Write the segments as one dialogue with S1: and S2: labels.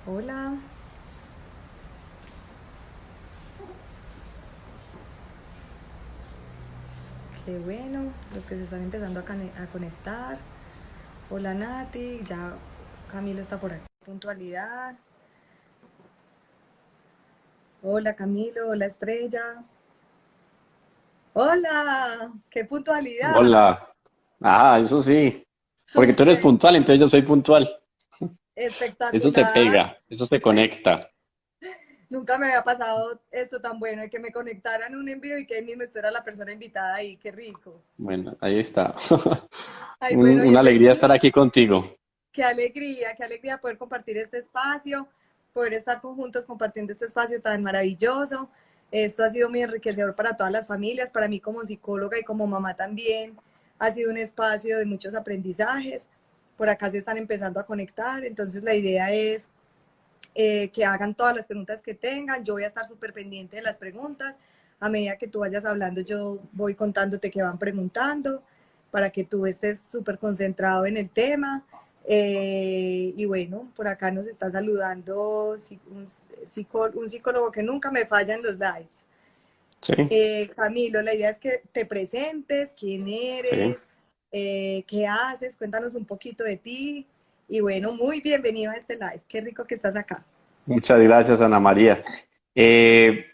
S1: Hola, qué bueno, los que se están empezando a conectar. Hola Nati, ya Camilo está por aquí. Puntualidad. Hola Camilo, hola Estrella. Hola, qué puntualidad.
S2: Hola. Ah, eso sí. Porque tú eres
S1: Súper,
S2: puntual, entonces yo soy puntual. Eso se
S1: espectacular.
S2: pega, eso se conecta.
S1: Nunca me había pasado esto tan bueno, de que me conectaran un envío y que ahí mismo estuviera la persona invitada ahí, qué rico.
S2: Bueno, ahí está.
S1: Ay, bueno,
S2: Una alegría estar
S1: bienvenido.
S2: aquí contigo.
S1: Qué alegría poder compartir este espacio, poder estar juntos compartiendo este espacio tan maravilloso. Esto ha sido muy enriquecedor para todas las familias, para mí como psicóloga y como mamá también. Ha sido un espacio de muchos aprendizajes. Por acá se están empezando a conectar, entonces la idea es que hagan todas las preguntas que tengan. Yo voy a estar súper pendiente de las preguntas. A medida que tú vayas hablando, yo voy contándote que van preguntando para que tú estés súper concentrado en el tema. Y bueno, por acá nos está saludando un psicólogo que nunca me falla en los lives.
S2: Sí,
S1: Camilo, la idea es que te presentes, quién
S2: sí.
S1: eres, qué haces, cuéntanos un poquito de ti. Y bueno, muy bienvenido a este live. Qué rico que estás acá.
S2: Muchas gracias, Ana María. Eh,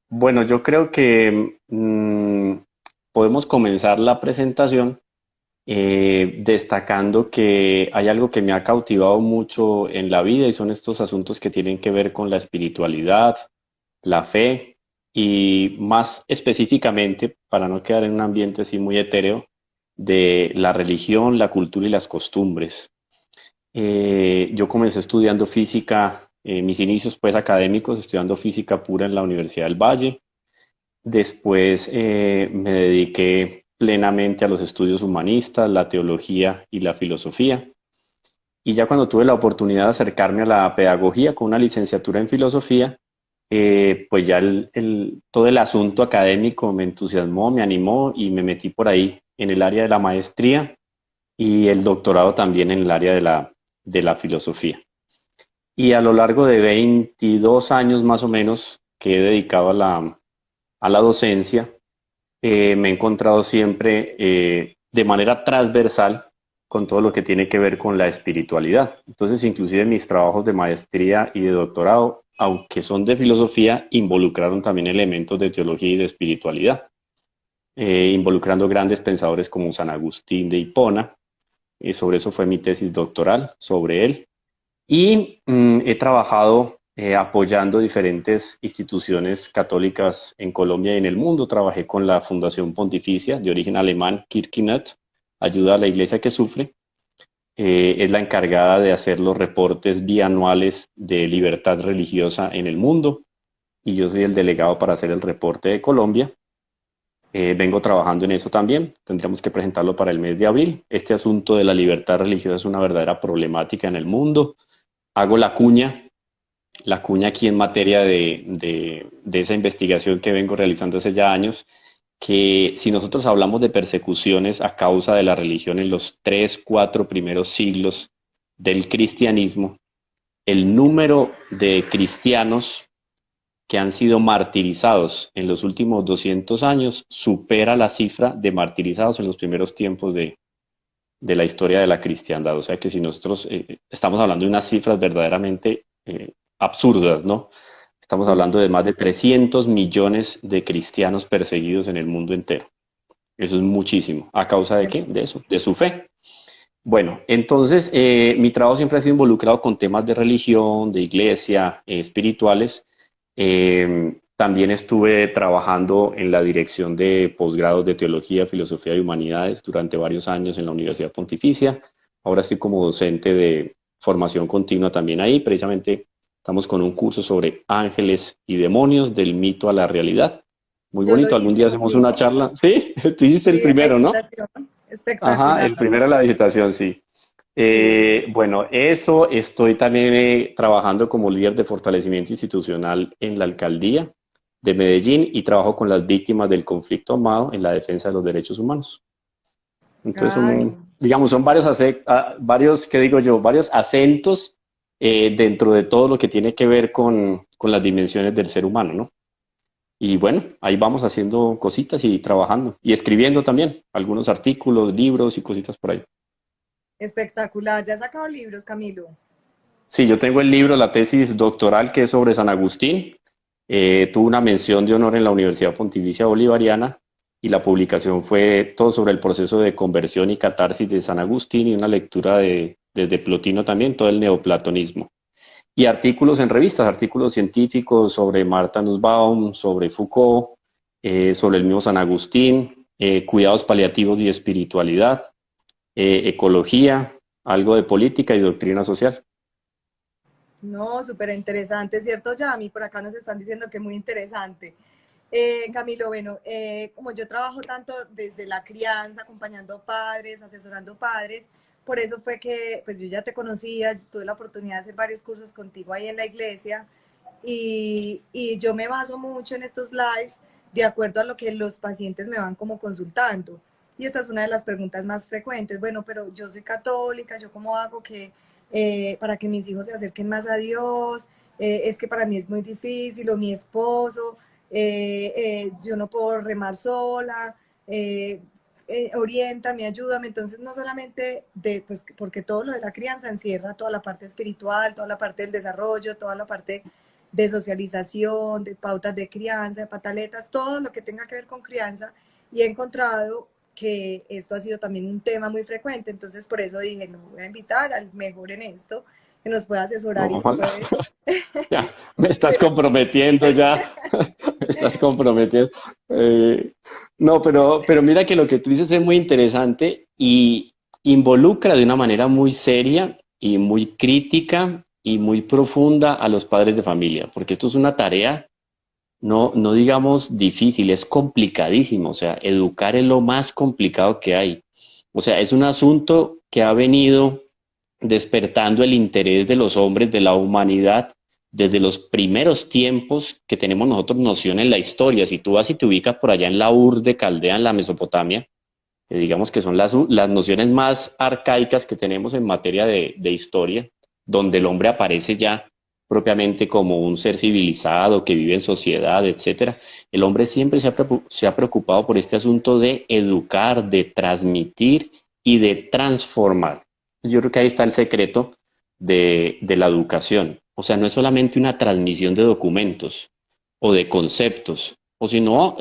S2: bueno, yo creo que podemos comenzar la presentación destacando que hay algo que me ha cautivado mucho en la vida y son estos asuntos que tienen que ver con la espiritualidad, la fe y más específicamente, para no quedar en un ambiente así muy etéreo, de la religión, la cultura y las costumbres. Yo comencé estudiando física, mis inicios pues académicos, estudiando física pura en la Universidad del Valle. Después me dediqué plenamente a los estudios humanistas, la teología y la filosofía. Y ya cuando tuve la oportunidad de acercarme a la pedagogía con una licenciatura en filosofía, pues ya todo el asunto académico me entusiasmó, me animó y me metí por ahí en el área de la maestría y el doctorado también en el área de la filosofía. Y a lo largo de 22 años más o menos que he dedicado a la docencia, me he encontrado siempre de manera transversal con todo lo que tiene que ver con la espiritualidad. Entonces, inclusive mis trabajos de maestría y de doctorado, aunque son de filosofía, involucraron también elementos de teología y de espiritualidad, involucrando grandes pensadores como San Agustín de Hipona. Sobre eso fue mi tesis doctoral, sobre él. Y he trabajado apoyando diferentes instituciones católicas en Colombia y en el mundo. Trabajé con la Fundación Pontificia de origen alemán, Kirchnet, Ayuda a la Iglesia que Sufre. Es la encargada de hacer los reportes bianuales de libertad religiosa en el mundo y yo soy el delegado para hacer el reporte de Colombia. Vengo trabajando en eso también. Tendríamos que presentarlo para el mes de abril. Este asunto de la libertad religiosa es una verdadera problemática en el mundo. Hago la cuña aquí en materia de esa investigación que vengo realizando hace ya años, que si nosotros hablamos de persecuciones a causa de la religión en los 3, 4 primeros siglos del cristianismo, el número de cristianos que han sido martirizados en los últimos 200 años supera la cifra de martirizados en los primeros tiempos de la historia de la cristiandad. O sea que si nosotros estamos hablando de unas cifras verdaderamente absurdas, ¿no? Estamos
S1: Sí.
S2: hablando de más de 300 millones de cristianos perseguidos en el mundo entero. Eso es muchísimo. ¿A causa de qué? De eso, de su fe. Bueno, entonces mi trabajo siempre ha sido involucrado con temas de religión, de iglesia, espirituales. También estuve trabajando en la dirección de posgrados de teología, filosofía y humanidades durante varios años en la Universidad Pontificia. Ahora estoy como docente de formación continua también ahí. Precisamente estamos con un curso sobre ángeles y demonios, del mito a la realidad. Muy
S1: Yo lo
S2: bonito. Algún
S1: hice
S2: día hacemos una
S1: contigo.
S2: charla. Sí, tú hiciste el
S1: Sí, la
S2: primero, ¿no?
S1: visitación.
S2: Ajá,
S1: Espectacular.
S2: el primero de la digitación, sí.
S1: Sí.
S2: Bueno, eso estoy también trabajando como líder de fortalecimiento institucional en la alcaldía de Medellín y trabajo con las víctimas del conflicto armado en la defensa de los derechos humanos. Entonces
S1: Ay,
S2: son, digamos, son varios, varios, ¿qué digo yo? Varios acentos dentro de todo lo que tiene que ver con las dimensiones del ser humano, ¿no? Y bueno, ahí vamos haciendo cositas y trabajando y escribiendo también algunos artículos, libros y cositas por ahí.
S1: Espectacular. ¿Ya has sacado libros, Camilo?
S2: Sí, yo tengo el libro, la tesis doctoral que es sobre San Agustín. Tuvo una mención de honor en la Universidad Pontificia Bolivariana y la publicación fue todo sobre el proceso de conversión y catarsis de San Agustín y una lectura desde Plotino también, todo el neoplatonismo. Y artículos en revistas, artículos científicos sobre Martha Nussbaum, sobre Foucault, sobre el mismo San Agustín, cuidados paliativos y espiritualidad, ecología, algo de política y doctrina social.
S1: No, súper interesante, ¿cierto, Yami? Por acá nos están diciendo que muy interesante. Camilo, bueno, como yo trabajo tanto desde la crianza, acompañando padres, asesorando padres, por eso fue que pues yo ya te conocía, tuve la oportunidad de hacer varios cursos contigo ahí en la iglesia y yo me baso mucho en estos lives de acuerdo a lo que los pacientes me van como consultando. Y esta es una de las preguntas más frecuentes. Bueno, pero yo soy católica, ¿yo cómo hago que para que mis hijos se acerquen más a Dios? Es que para mí es muy difícil, o mi esposo, yo no puedo remar sola, oriéntame, ayúdame. Entonces, no solamente de, pues, porque todo lo de la crianza encierra toda la parte espiritual, toda la parte del desarrollo, toda la parte de socialización, de pautas de crianza, de pataletas, todo lo que tenga que ver con crianza. Y he encontrado que esto ha sido también un tema muy frecuente. Entonces, por eso dije, no, voy a invitar al mejor en esto, que nos pueda
S2: No,
S1: asesorar y nos
S2: ojalá.
S1: puede...
S2: Ya, me estás comprometiendo ya, me estás comprometiendo. No, pero mira que lo que tú dices es muy interesante y involucra de una manera muy seria y muy crítica y muy profunda a los padres de familia, porque esto es una tarea no digamos difícil, es complicadísimo, o sea, educar es lo más complicado que hay. O sea, es un asunto que ha venido despertando el interés de los hombres, de la humanidad, desde los primeros tiempos que tenemos nosotros noción en la historia. Si tú vas y te ubicas por allá en la Ur de Caldea, en la Mesopotamia, que digamos que son las nociones más arcaicas que tenemos en materia de historia, donde el hombre aparece ya propiamente como un ser civilizado que vive en sociedad, etcétera. El hombre siempre se ha preocupado por este asunto de educar, de transmitir y de transformar. Yo creo que ahí está el secreto de la educación. O sea, no es solamente una transmisión de documentos o de conceptos, o si no,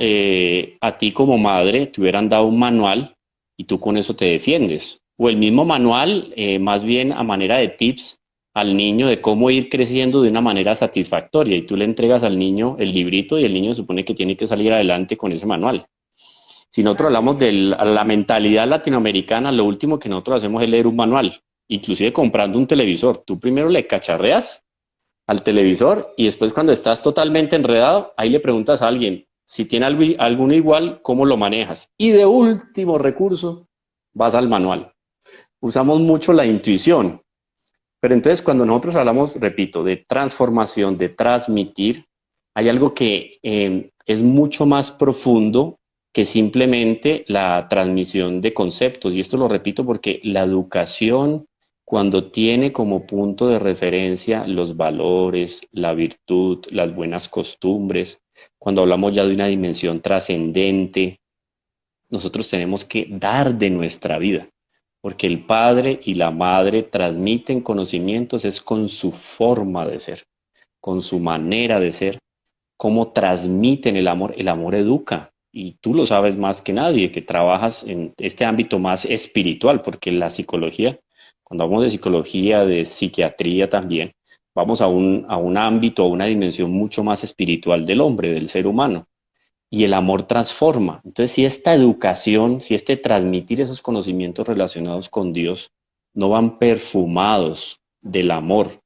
S2: a ti como madre te hubieran dado un manual y tú con eso te defiendes. O el mismo manual, más bien a manera de tips al niño de cómo ir creciendo de una manera satisfactoria y tú le entregas al niño el librito y el niño supone que tiene que salir adelante con ese manual. Si nosotros
S1: Así
S2: hablamos de
S1: es.
S2: la mentalidad latinoamericana, lo último que nosotros hacemos es leer un manual, inclusive comprando un televisor. Tú primero le cacharreas al televisor y después cuando estás totalmente enredado, ahí le preguntas a alguien si tiene alguno igual, ¿cómo lo manejas? Y de último recurso, vas al manual. Usamos mucho la intuición, pero entonces cuando nosotros hablamos, repito, de transformación, de transmitir, hay algo que es mucho más profundo que simplemente la transmisión de conceptos. Y esto lo repito porque la educación, cuando tiene como punto de referencia los valores, la virtud, las buenas costumbres, cuando hablamos ya de una dimensión trascendente, nosotros tenemos que dar de nuestra vida, porque el padre y la madre transmiten conocimientos es con su forma de ser, con su manera de ser, cómo transmiten el amor educa. Y tú lo sabes más que nadie, que trabajas en este ámbito más espiritual, porque la psicología, cuando hablamos de psicología, de psiquiatría también, vamos a un ámbito, a una dimensión mucho más espiritual del hombre, del ser humano y el amor transforma. Entonces, si esta educación, si este transmitir esos conocimientos relacionados con Dios no van perfumados del amor,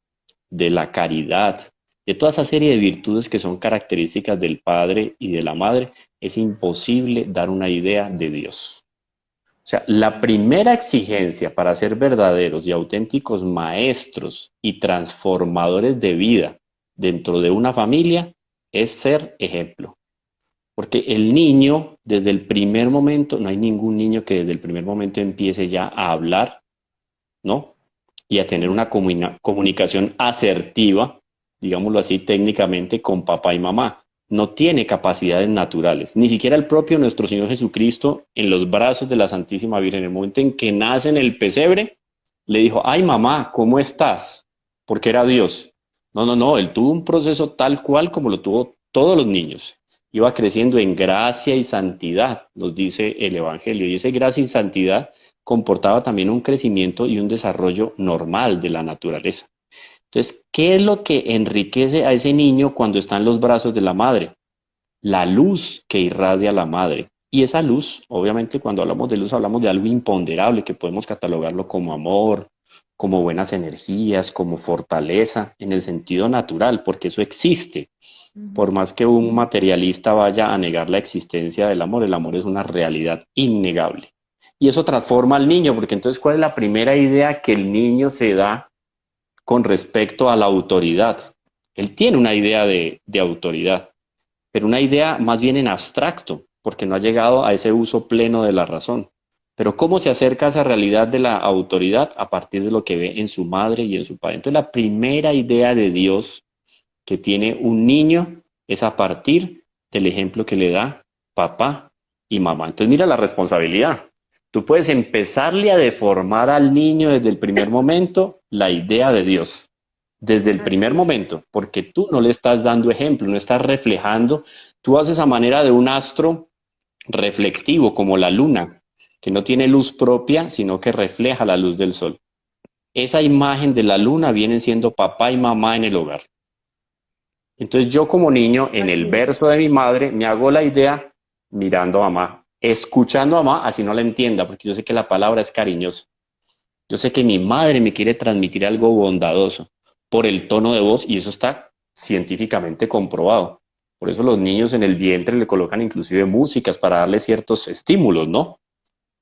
S2: de la caridad, de toda esa serie de virtudes que son características del padre y de la madre, es imposible dar una idea de Dios. O sea, la primera exigencia para ser verdaderos y auténticos maestros y transformadores de vida dentro de una familia es ser ejemplo. Porque el niño, desde el primer momento, no hay ningún niño que desde el primer momento empiece ya a hablar, ¿no? y a tener una comunicación asertiva, digámoslo así técnicamente, con papá y mamá. No tiene capacidades naturales. Ni siquiera el propio nuestro Señor Jesucristo, en los brazos de la Santísima Virgen, en el momento en que nace en el pesebre, le dijo, ay mamá, ¿cómo estás? Porque era Dios. No, no, no, él tuvo un proceso tal cual como lo tuvo todos los niños. Iba creciendo en gracia y santidad, nos dice el Evangelio. Y ese gracia y santidad comportaba también un crecimiento y un desarrollo normal de la naturaleza. Entonces, ¿qué es lo que enriquece a ese niño cuando está en los brazos de la madre? La luz que irradia la madre. Y esa luz, obviamente cuando hablamos de luz hablamos de algo imponderable que podemos catalogarlo como amor, como buenas energías, como fortaleza, en el sentido natural, porque eso existe. Por
S1: Ujú.
S2: más que un materialista vaya a negar la existencia del amor, el amor es una realidad innegable. Y eso transforma al niño, porque entonces, ¿cuál es la primera idea que el niño se da con respecto a la autoridad? Él tiene una idea de autoridad, pero una idea más bien en abstracto, porque no ha llegado a ese uso pleno de la razón. Pero ¿cómo se acerca a esa realidad de la autoridad? A partir de lo que ve en su madre y en su padre. Entonces, la primera idea de Dios que tiene un niño es a partir del ejemplo que le da papá y mamá. Entonces mira la responsabilidad. Tú puedes empezarle a deformar al niño desde el primer momento la idea de Dios, desde el primer
S1: Así es.
S2: momento, porque tú no le estás dando ejemplo, no estás reflejando. Tú haces a manera de un astro reflectivo como la luna, que no tiene luz propia, sino que refleja la luz del sol. Esa imagen de la luna vienen siendo papá y mamá en el hogar. Entonces yo como niño, en el
S1: Así es.
S2: verso de mi madre, me hago la idea mirando a mamá, escuchando a mamá, así no la entienda, porque yo sé que la palabra es cariñosa. Yo sé que mi madre me quiere transmitir algo bondadoso por el tono de voz y eso está científicamente comprobado. Por eso los niños en el vientre le colocan inclusive músicas para darle ciertos estímulos, ¿no?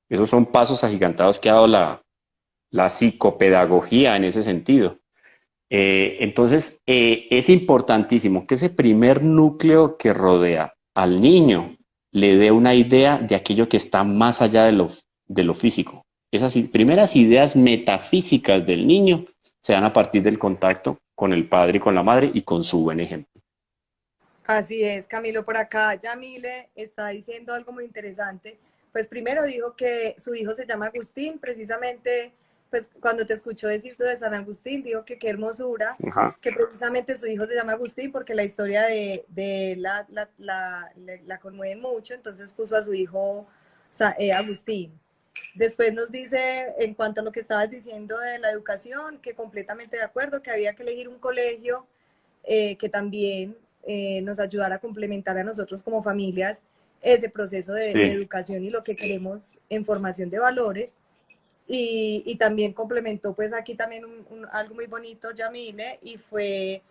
S2: Esos son pasos agigantados que ha dado la psicopedagogía en ese sentido. Entonces, es importantísimo que ese primer núcleo que rodea al niño le dé una idea de aquello que está más allá de lo físico. Esas primeras ideas metafísicas del niño se dan a partir del contacto con el padre y con la madre y con su buen ejemplo.
S1: Así es, Camilo, por acá Yamile está diciendo algo muy interesante. Pues primero dijo que su hijo se llama Agustín, precisamente, pues cuando te escuchó decir lo de San Agustín, dijo que qué hermosura,
S2: Ajá.
S1: que precisamente su hijo se llama Agustín porque la historia de la conmueve mucho, entonces puso a su hijo Agustín. Después nos dice, en cuanto a lo que estabas diciendo de la educación, que completamente de acuerdo, que había que elegir un colegio que también nos ayudara a complementar a nosotros como familias ese proceso de
S2: Sí,
S1: educación y lo que queremos en formación de valores. Y también complementó pues aquí también algo muy bonito, Yamile, y fue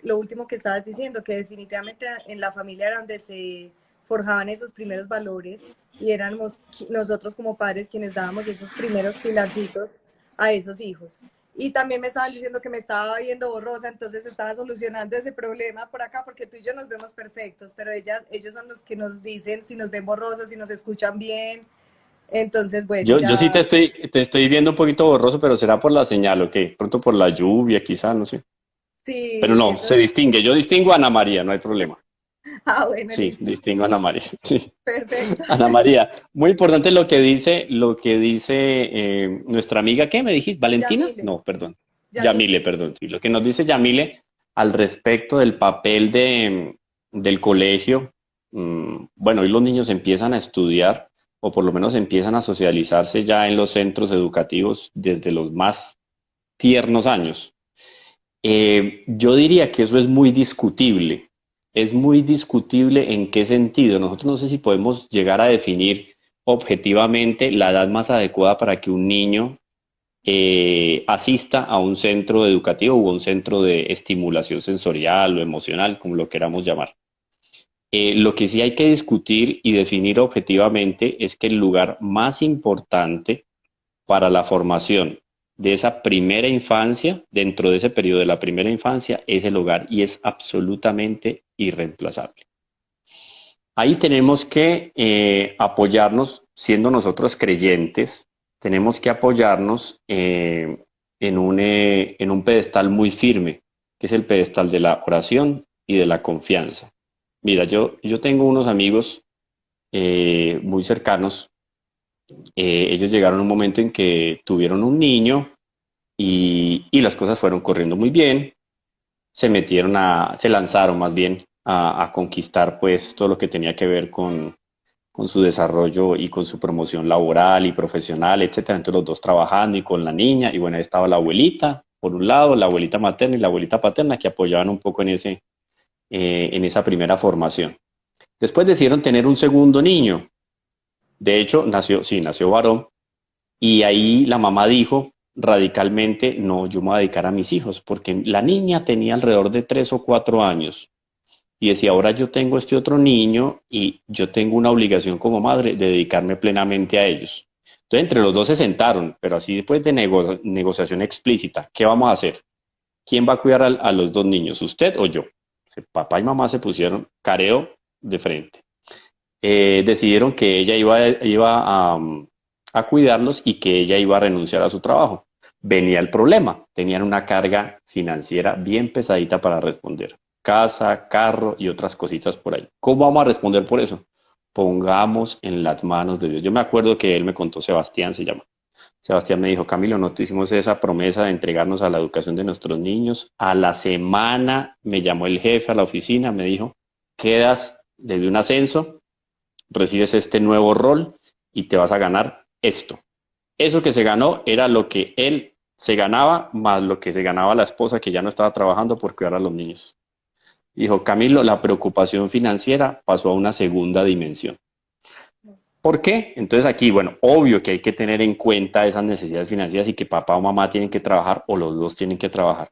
S1: lo último que estabas diciendo, que definitivamente en la familia era donde se forjaban esos primeros valores y éramos nosotros como padres quienes dábamos esos primeros pilarcitos a esos hijos. Y también me estaban diciendo que me estaba viendo borrosa, entonces estaba solucionando ese problema por acá, porque tú y yo nos vemos perfectos, pero ellos son los que nos dicen si nos ven borrosos, si nos escuchan bien. Entonces, bueno,
S2: yo sí
S1: ya
S2: te estoy viendo un poquito borroso, pero será por la señal, ¿ok? Pronto por la lluvia, quizá, no sé. Pero
S1: sí,
S2: no,
S1: eso
S2: se
S1: es.
S2: distingue. Yo distingo a Ana María, no hay problema.
S1: Ah, bueno,
S2: Sí,
S1: listo.
S2: distingo a Ana María. Sí.
S1: Perfecto.
S2: Ana María, muy importante lo que dice nuestra amiga, ¿qué me dijiste? ¿Valentina?
S1: Yamile,
S2: No, perdón. Yamile,
S1: Yamile.
S2: perdón. Sí, lo que nos dice Yamile al respecto del papel del colegio. Bueno, hoy los niños empiezan a estudiar, o por lo menos empiezan a socializarse ya en los centros educativos desde los más tiernos años. Yo diría que eso es muy discutible. Es muy discutible en qué sentido. Nosotros no sé si podemos llegar a definir objetivamente la edad más adecuada para que un niño asista a un centro educativo o a un centro de estimulación sensorial o emocional, como lo queramos llamar. Lo que sí hay que discutir y definir objetivamente es que el lugar más importante para la formación de esa primera infancia, dentro de ese periodo de la primera infancia, es el hogar y es absolutamente irreemplazable. Ahí tenemos que apoyarnos, siendo nosotros creyentes, tenemos que apoyarnos en un pedestal muy firme, que es el pedestal de la oración y de la confianza. Mira, yo tengo unos amigos muy cercanos. Ellos llegaron a un momento en que tuvieron un niño y las cosas fueron corriendo muy bien. Se lanzaron más bien a conquistar pues todo lo que tenía que ver con su desarrollo y con su promoción laboral y profesional, etcétera. Entonces los dos trabajando y con la niña, y bueno, ahí estaba la abuelita, por un lado, la abuelita materna y la abuelita paterna, que apoyaban un poco en esa primera formación. Después decidieron tener un segundo niño. De hecho, nació varón, y ahí la mamá dijo radicalmente, no, yo me voy a dedicar a mis hijos, porque la niña tenía alrededor de 3 o 4 años. Y decía, ahora yo tengo este otro niño y yo tengo una obligación como madre de dedicarme plenamente a ellos. Entonces, entre los dos se sentaron, pero así después de negociación explícita, ¿qué vamos a hacer? ¿Quién va a cuidar a los dos niños, usted o yo? Papá y mamá se pusieron careo de frente. Decidieron que ella a cuidarlos y que ella iba a renunciar a su trabajo. Venía el problema, tenían una carga financiera bien pesadita para responder. Casa, carro y otras cositas por ahí. ¿Cómo vamos a responder por eso? Pongamos en las manos de Dios. Yo me acuerdo que él me contó, Sebastián se llama. Sebastián me dijo, Camilo, no te hicimos esa promesa de entregarnos a la educación de nuestros niños. A la semana me llamó el jefe a la oficina, me dijo, quedas desde un ascenso, recibes este nuevo rol y te vas a ganar esto. Eso que se ganó era lo que él se ganaba, más lo que se ganaba la esposa que ya no estaba trabajando por cuidar a los niños. Dijo, Camilo, la preocupación financiera pasó a una segunda dimensión. ¿Por qué? Entonces aquí, bueno, obvio que hay que tener en cuenta esas necesidades financieras y que papá o mamá tienen que trabajar o los dos tienen que trabajar.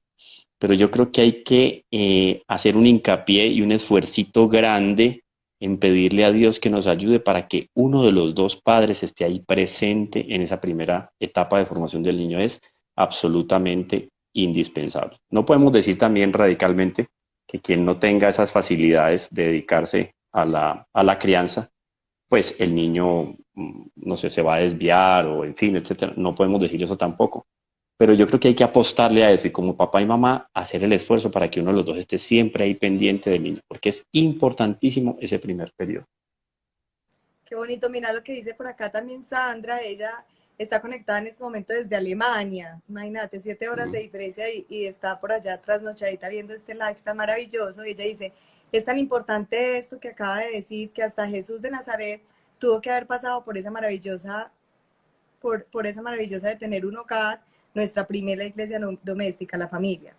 S2: Pero yo creo que hay que hacer un hincapié y un esfuercito grande en pedirle a Dios que nos ayude para que uno de los dos padres esté ahí presente en esa primera etapa de formación del niño. Es absolutamente indispensable. No podemos decir también radicalmente que quien no tenga esas facilidades de dedicarse a la crianza, pues el niño, no sé, se va a desviar o en fin, etcétera. No podemos decir eso tampoco. Pero yo creo que hay que apostarle a eso y como papá y mamá hacer el esfuerzo para que uno de los dos esté siempre ahí pendiente del niño, porque es importantísimo ese primer periodo.
S1: Qué bonito, mira lo que dice por acá también Sandra, ella está conectada en este momento desde Alemania, imagínate, 7 horas de diferencia y está por allá trasnochadita viendo este live tan maravilloso, y ella dice, es tan importante esto que acaba de decir, que hasta Jesús de Nazaret tuvo que haber pasado por esa maravillosa, por esa maravillosa de tener un hogar, nuestra primera iglesia doméstica, la familia.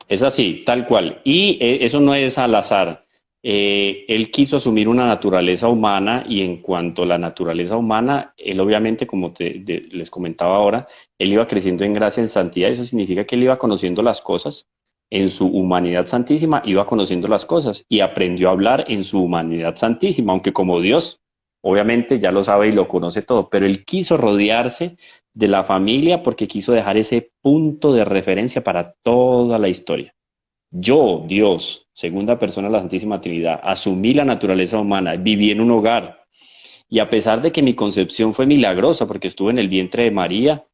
S2: Es así, tal cual. Y eso no es al azar. Él quiso asumir una naturaleza humana y en cuanto a la naturaleza humana, él obviamente, como les comentaba ahora, él iba creciendo en gracia, en santidad. Eso significa que él iba conociendo las cosas en su humanidad santísima, iba conociendo las cosas y aprendió a hablar en su humanidad santísima, aunque como Dios, obviamente ya lo sabe y lo conoce todo, pero él quiso rodearse de la familia porque quiso dejar ese punto de referencia para toda la historia. Yo, Dios, segunda persona de la Santísima Trinidad, asumí la naturaleza humana, viví en un hogar y a pesar de que mi concepción fue milagrosa porque estuve en el vientre de María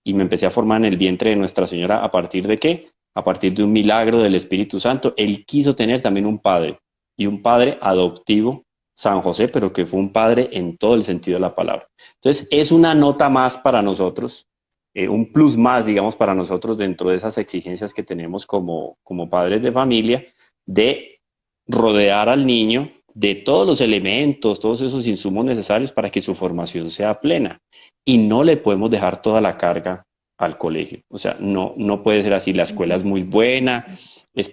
S2: y me empecé a formar en el vientre de Nuestra Señora, ¿a partir de qué? A partir de un milagro del Espíritu Santo. Él quiso tener también un padre y un padre adoptivo, San José, pero que fue un padre en todo el sentido de la palabra. Entonces, es una nota más para nosotros, un plus más, digamos, para nosotros dentro de esas exigencias que tenemos como padres de familia, de rodear al niño de todos los elementos, todos esos insumos necesarios para que su formación sea plena. Y no le podemos dejar toda la carga al colegio. O sea, no puede ser así. La escuela es muy buena,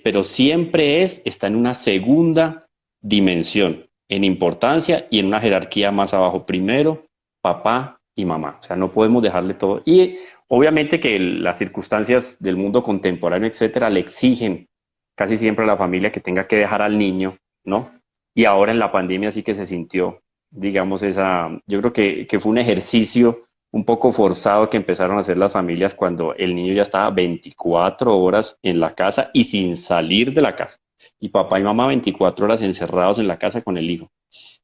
S2: pero siempre está en una segunda dimensión, en importancia y en una jerarquía más abajo. Primero, papá y mamá. O sea, no podemos dejarle todo. Y obviamente que las circunstancias del mundo contemporáneo, etcétera, le exigen casi siempre a la familia que tenga que dejar al niño, ¿no? Y ahora en la pandemia sí que se sintió, digamos, yo creo que fue un ejercicio un poco forzado que empezaron a hacer las familias cuando el niño ya estaba 24 horas en la casa y sin salir de la casa. Y papá y mamá 24 horas encerrados en la casa con el hijo.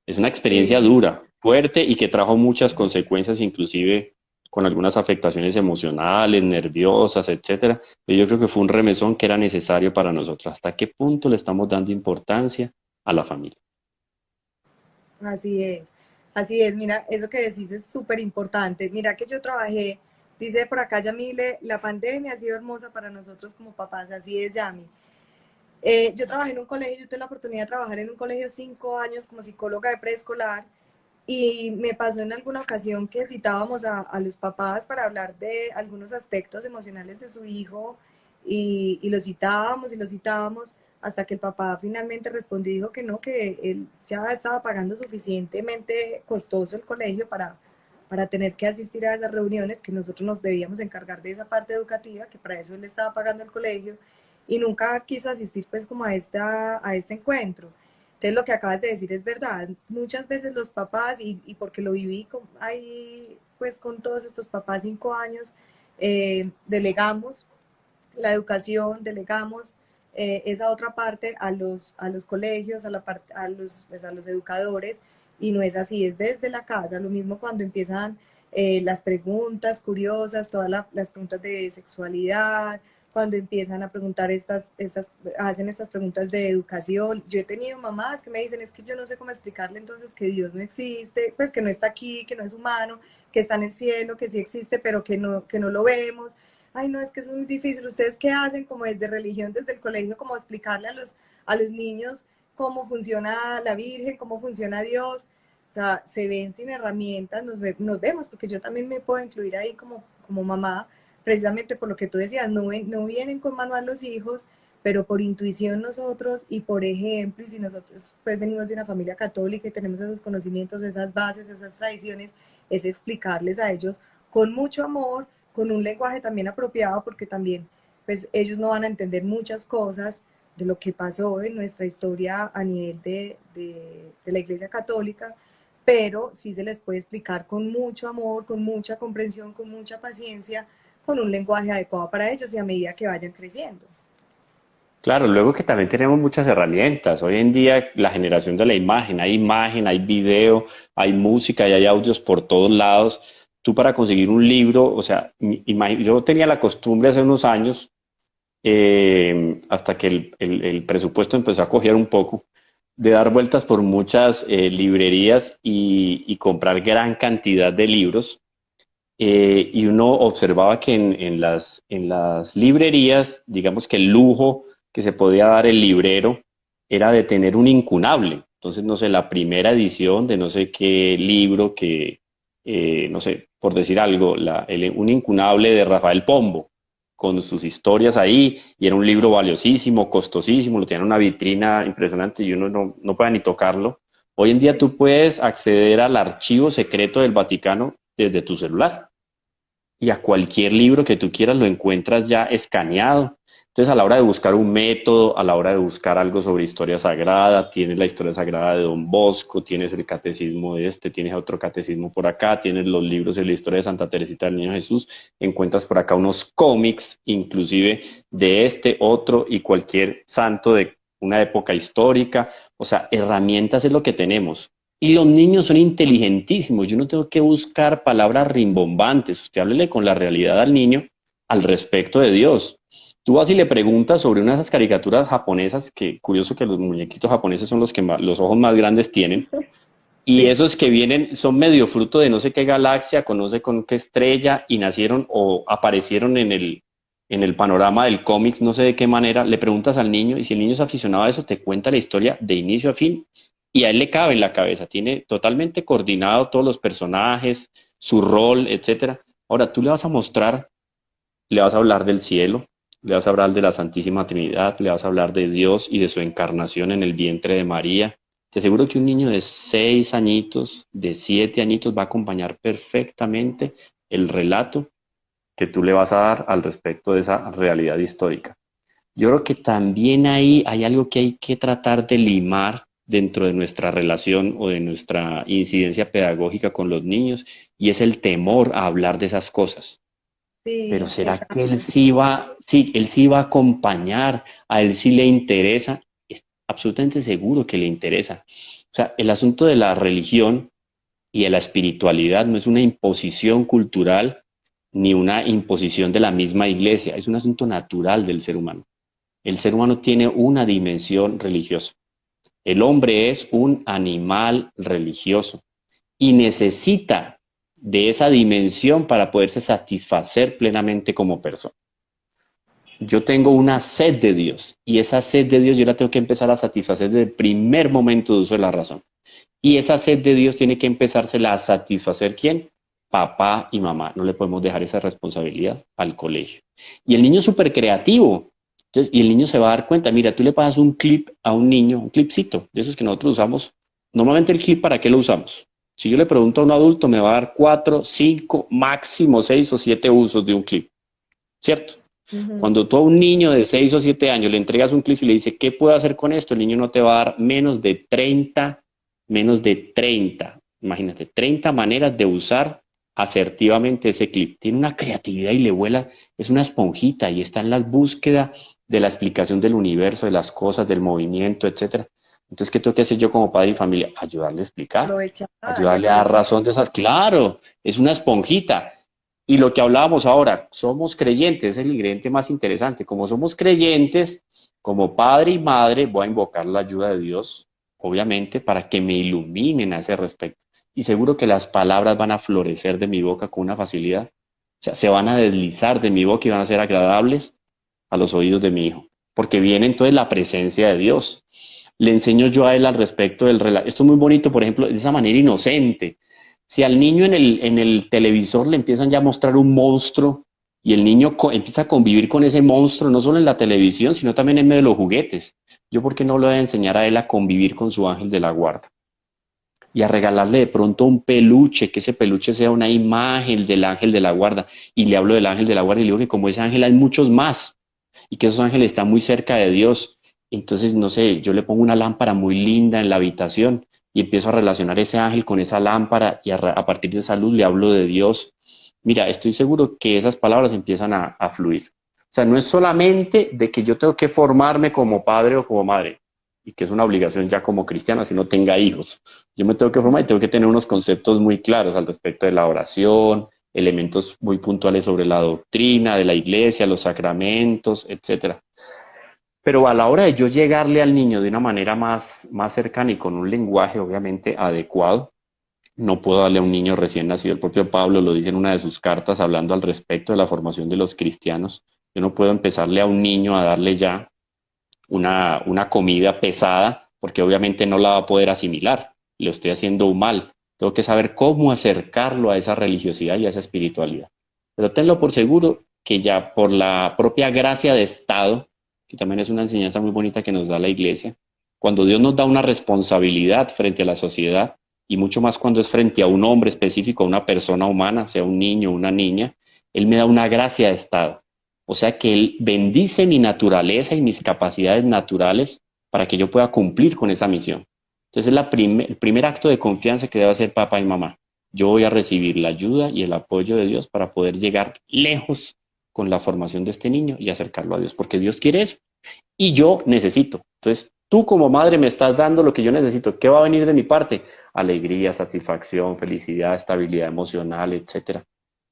S2: Es una experiencia
S1: Sí,
S2: dura, fuerte y que trajo muchas consecuencias, inclusive con algunas afectaciones emocionales, nerviosas, etcétera. Pero yo creo que fue un remesón que era necesario para nosotros. ¿Hasta qué punto le estamos dando importancia a la familia?
S1: Así es, así es. Mira, eso que decís es súper importante. Mira que yo trabajé, dice por acá Yamile, la pandemia ha sido hermosa para nosotros como papás, así es, Yami. Yo trabajé en un colegio, yo tuve la oportunidad de trabajar en un colegio 5 años como psicóloga de preescolar y me pasó en alguna ocasión que citábamos a los papás para hablar de algunos aspectos emocionales de su hijo y lo citábamos y lo citábamos hasta que el papá finalmente respondió y dijo que no, que él ya estaba pagando suficientemente costoso el colegio para tener que asistir a esas reuniones, que nosotros nos debíamos encargar de esa parte educativa, que para eso él estaba pagando el colegio y nunca quiso asistir pues como a este encuentro. Entonces lo que acabas de decir es verdad. Muchas veces los papás, y porque lo viví ahí pues con todos estos papás 5 años, delegamos la educación, delegamos esa otra parte a los colegios, pues, a los educadores, y no es así, es desde la casa. Lo mismo cuando empiezan las preguntas curiosas, las preguntas de sexualidad, cuando empiezan a preguntar hacen estas preguntas de educación. Yo he tenido mamás que me dicen, es que yo no sé cómo explicarle entonces que Dios no existe, pues que no está aquí, que no es humano, que está en el cielo, que sí existe, pero que no lo vemos. Ay, no, es que eso es muy difícil. ¿Ustedes qué hacen como desde religión, desde el colegio, como explicarle a los niños cómo funciona la Virgen, cómo funciona Dios? O sea, se ven sin herramientas, nos vemos, porque yo también me puedo incluir ahí como mamá, precisamente por lo que tú decías, no vienen con manual los hijos, pero por intuición nosotros y por ejemplo, y si nosotros pues venimos de una familia católica y tenemos esos conocimientos, esas bases, esas tradiciones, es explicarles a ellos con mucho amor, con un lenguaje también apropiado, porque también pues ellos no van a entender muchas cosas de lo que pasó en nuestra historia a nivel de la Iglesia Católica, pero sí se les puede explicar con mucho amor, con mucha comprensión, con mucha paciencia, con un lenguaje adecuado para ellos y a medida que vayan creciendo.
S2: Claro, luego que también tenemos muchas herramientas. Hoy en día la generación de la imagen, hay video, hay música y hay audios por todos lados. Tú para conseguir un libro, o sea, yo tenía la costumbre hace unos años, hasta que el presupuesto empezó a coger un poco, de dar vueltas por muchas librerías y comprar gran cantidad de libros. Y uno observaba que en las librerías, digamos que el lujo que se podía dar el librero era de tener un incunable. Entonces, no sé, la primera edición de no sé qué libro no sé, por decir algo, un incunable de Rafael Pombo, con sus historias ahí, y era un libro valiosísimo, costosísimo, lo tenía en una vitrina impresionante y uno no puede ni tocarlo. Hoy en día tú puedes acceder al archivo secreto del Vaticano desde tu celular y a cualquier libro que tú quieras lo encuentras ya escaneado. Entonces, a la hora de buscar un método, a la hora de buscar algo sobre historia sagrada, tienes la historia sagrada de Don Bosco, tienes el catecismo de este, tienes otro catecismo por acá, tienes los libros de la historia de Santa Teresita del Niño Jesús, encuentras por acá unos cómics, inclusive de este, otro y cualquier santo de una época histórica. O sea, herramientas es lo que tenemos. Y los niños son inteligentísimos. Yo no tengo que buscar palabras rimbombantes. Usted háblele con la realidad al niño al respecto de Dios. Tú vas y le preguntas sobre una de esas caricaturas japonesas, que curioso que los muñequitos japoneses son los que los ojos más grandes tienen, y
S1: Sí,
S2: esos que vienen son medio fruto de no sé qué galaxia, con no sé con qué estrella, y nacieron o aparecieron en el panorama del cómics, no sé de qué manera. Le preguntas al niño, y si el niño es aficionado a eso, te cuenta la historia de inicio a fin, y a él le cabe en la cabeza, tiene totalmente coordinado todos los personajes, su rol, etcétera. Ahora tú le vas a mostrar, le vas a hablar del cielo, le vas a hablar de la Santísima Trinidad, le vas a hablar de Dios y de su encarnación en el vientre de María. Te aseguro que un niño de 6 añitos, de 7 añitos, va a acompañar perfectamente el relato que tú le vas a dar al respecto de esa realidad histórica. Yo creo que también ahí hay algo que hay que tratar de limar dentro de nuestra relación o de nuestra incidencia pedagógica con los niños, y es el temor a hablar de esas cosas. Pero
S1: sí,
S2: ¿será que
S1: exacto.
S2: él sí va a acompañar, a él sí le interesa? Es absolutamente seguro que le interesa. O sea, el asunto de la religión y de la espiritualidad no es una imposición cultural, ni una imposición de la misma iglesia, es un asunto natural del ser humano. El ser humano tiene una dimensión religiosa. El hombre es un animal religioso y necesita de esa dimensión para poderse satisfacer plenamente como persona. Yo tengo una sed de Dios y esa sed de Dios yo la tengo que empezar a satisfacer desde el primer momento de uso de la razón. Y esa sed de Dios tiene que empezársela a satisfacer ¿quién? Papá y mamá. No le podemos dejar esa responsabilidad al colegio. Y el niño es súper creativo. Entonces, y el niño se va a dar cuenta, mira, tú le pasas un clip a un niño, un clipcito, de esos que nosotros usamos. Normalmente el clip, ¿para qué lo usamos? Si yo le pregunto a un adulto, me va a dar 4, 5, máximo 6 o 7 usos de un clip, ¿cierto?
S1: Ujú.
S2: Cuando tú a un niño de 6 o 7 años le entregas un clip y le dices, ¿qué puedo hacer con esto? El niño no te va a dar menos de 30, imagínate, 30 maneras de usar asertivamente ese clip. Tiene una creatividad y le vuela, es una esponjita y está en la búsqueda de la explicación del universo, de las cosas, del movimiento, etcétera. Entonces, ¿qué tengo que hacer yo como padre y familia? Ayudarle a explicar, ayudarle a dar
S1: Aprovechar.
S2: razón de esas. Claro, es una esponjita. Y lo que hablábamos ahora, somos creyentes, es el ingrediente más interesante. Como somos creyentes, como padre y madre, voy a invocar la ayuda de Dios, obviamente, para que me iluminen a ese respecto. Y seguro que las palabras van a florecer de mi boca con una facilidad. O sea, se van a deslizar de mi boca y van a ser agradables a los oídos de mi hijo. Porque viene entonces la presencia de Dios. Le enseño yo a él al respecto del relato. Esto es muy bonito, por ejemplo, de esa manera inocente. Si al niño en el televisor le empiezan ya a mostrar un monstruo y el niño empieza a convivir con ese monstruo, no solo en la televisión, sino también en medio de los juguetes. Yo, ¿por qué no le voy a enseñar a él a convivir con su ángel de la guarda? Y a regalarle de pronto un peluche, que ese peluche sea una imagen del ángel de la guarda. Y le hablo del ángel de la guarda y le digo que como ese ángel hay muchos más y que esos ángeles están muy cerca de Dios. Entonces, no sé, yo le pongo una lámpara muy linda en la habitación y empiezo a relacionar ese ángel con esa lámpara y a partir de esa luz le hablo de Dios. Mira, estoy seguro que esas palabras empiezan a fluir. O sea, no es solamente de que yo tengo que formarme como padre o como madre, y que es una obligación ya como cristiana si no tenga hijos. Yo me tengo que formar y tengo que tener unos conceptos muy claros al respecto de la oración, elementos muy puntuales sobre la doctrina de la iglesia, los sacramentos, etcétera. Pero a la hora de yo llegarle al niño de una manera más cercana y con un lenguaje obviamente adecuado, no puedo darle a un niño recién nacido. El propio Pablo lo dice en una de sus cartas hablando al respecto de la formación de los cristianos. Yo no puedo empezarle a un niño a darle ya una comida pesada porque obviamente no la va a poder asimilar. Le estoy haciendo un mal. Tengo que saber cómo acercarlo a esa religiosidad y a esa espiritualidad. Pero tenlo por seguro que ya por la propia gracia de Estado, que también es una enseñanza muy bonita que nos da la Iglesia, cuando Dios nos da una responsabilidad frente a la sociedad, y mucho más cuando es frente a un hombre específico, a una persona humana, sea un niño o una niña, Él me da una gracia de Estado. O sea que Él bendice mi naturaleza y mis capacidades naturales para que yo pueda cumplir con esa misión. Entonces es el primer acto de confianza que debe hacer papá y mamá. Yo voy a recibir la ayuda y el apoyo de Dios para poder llegar lejos con la formación de este niño y acercarlo a Dios, porque Dios quiere eso y yo necesito. Entonces, tú como madre me estás dando lo que yo necesito. ¿Qué va a venir de mi parte? Alegría, satisfacción, felicidad, estabilidad emocional, etcétera.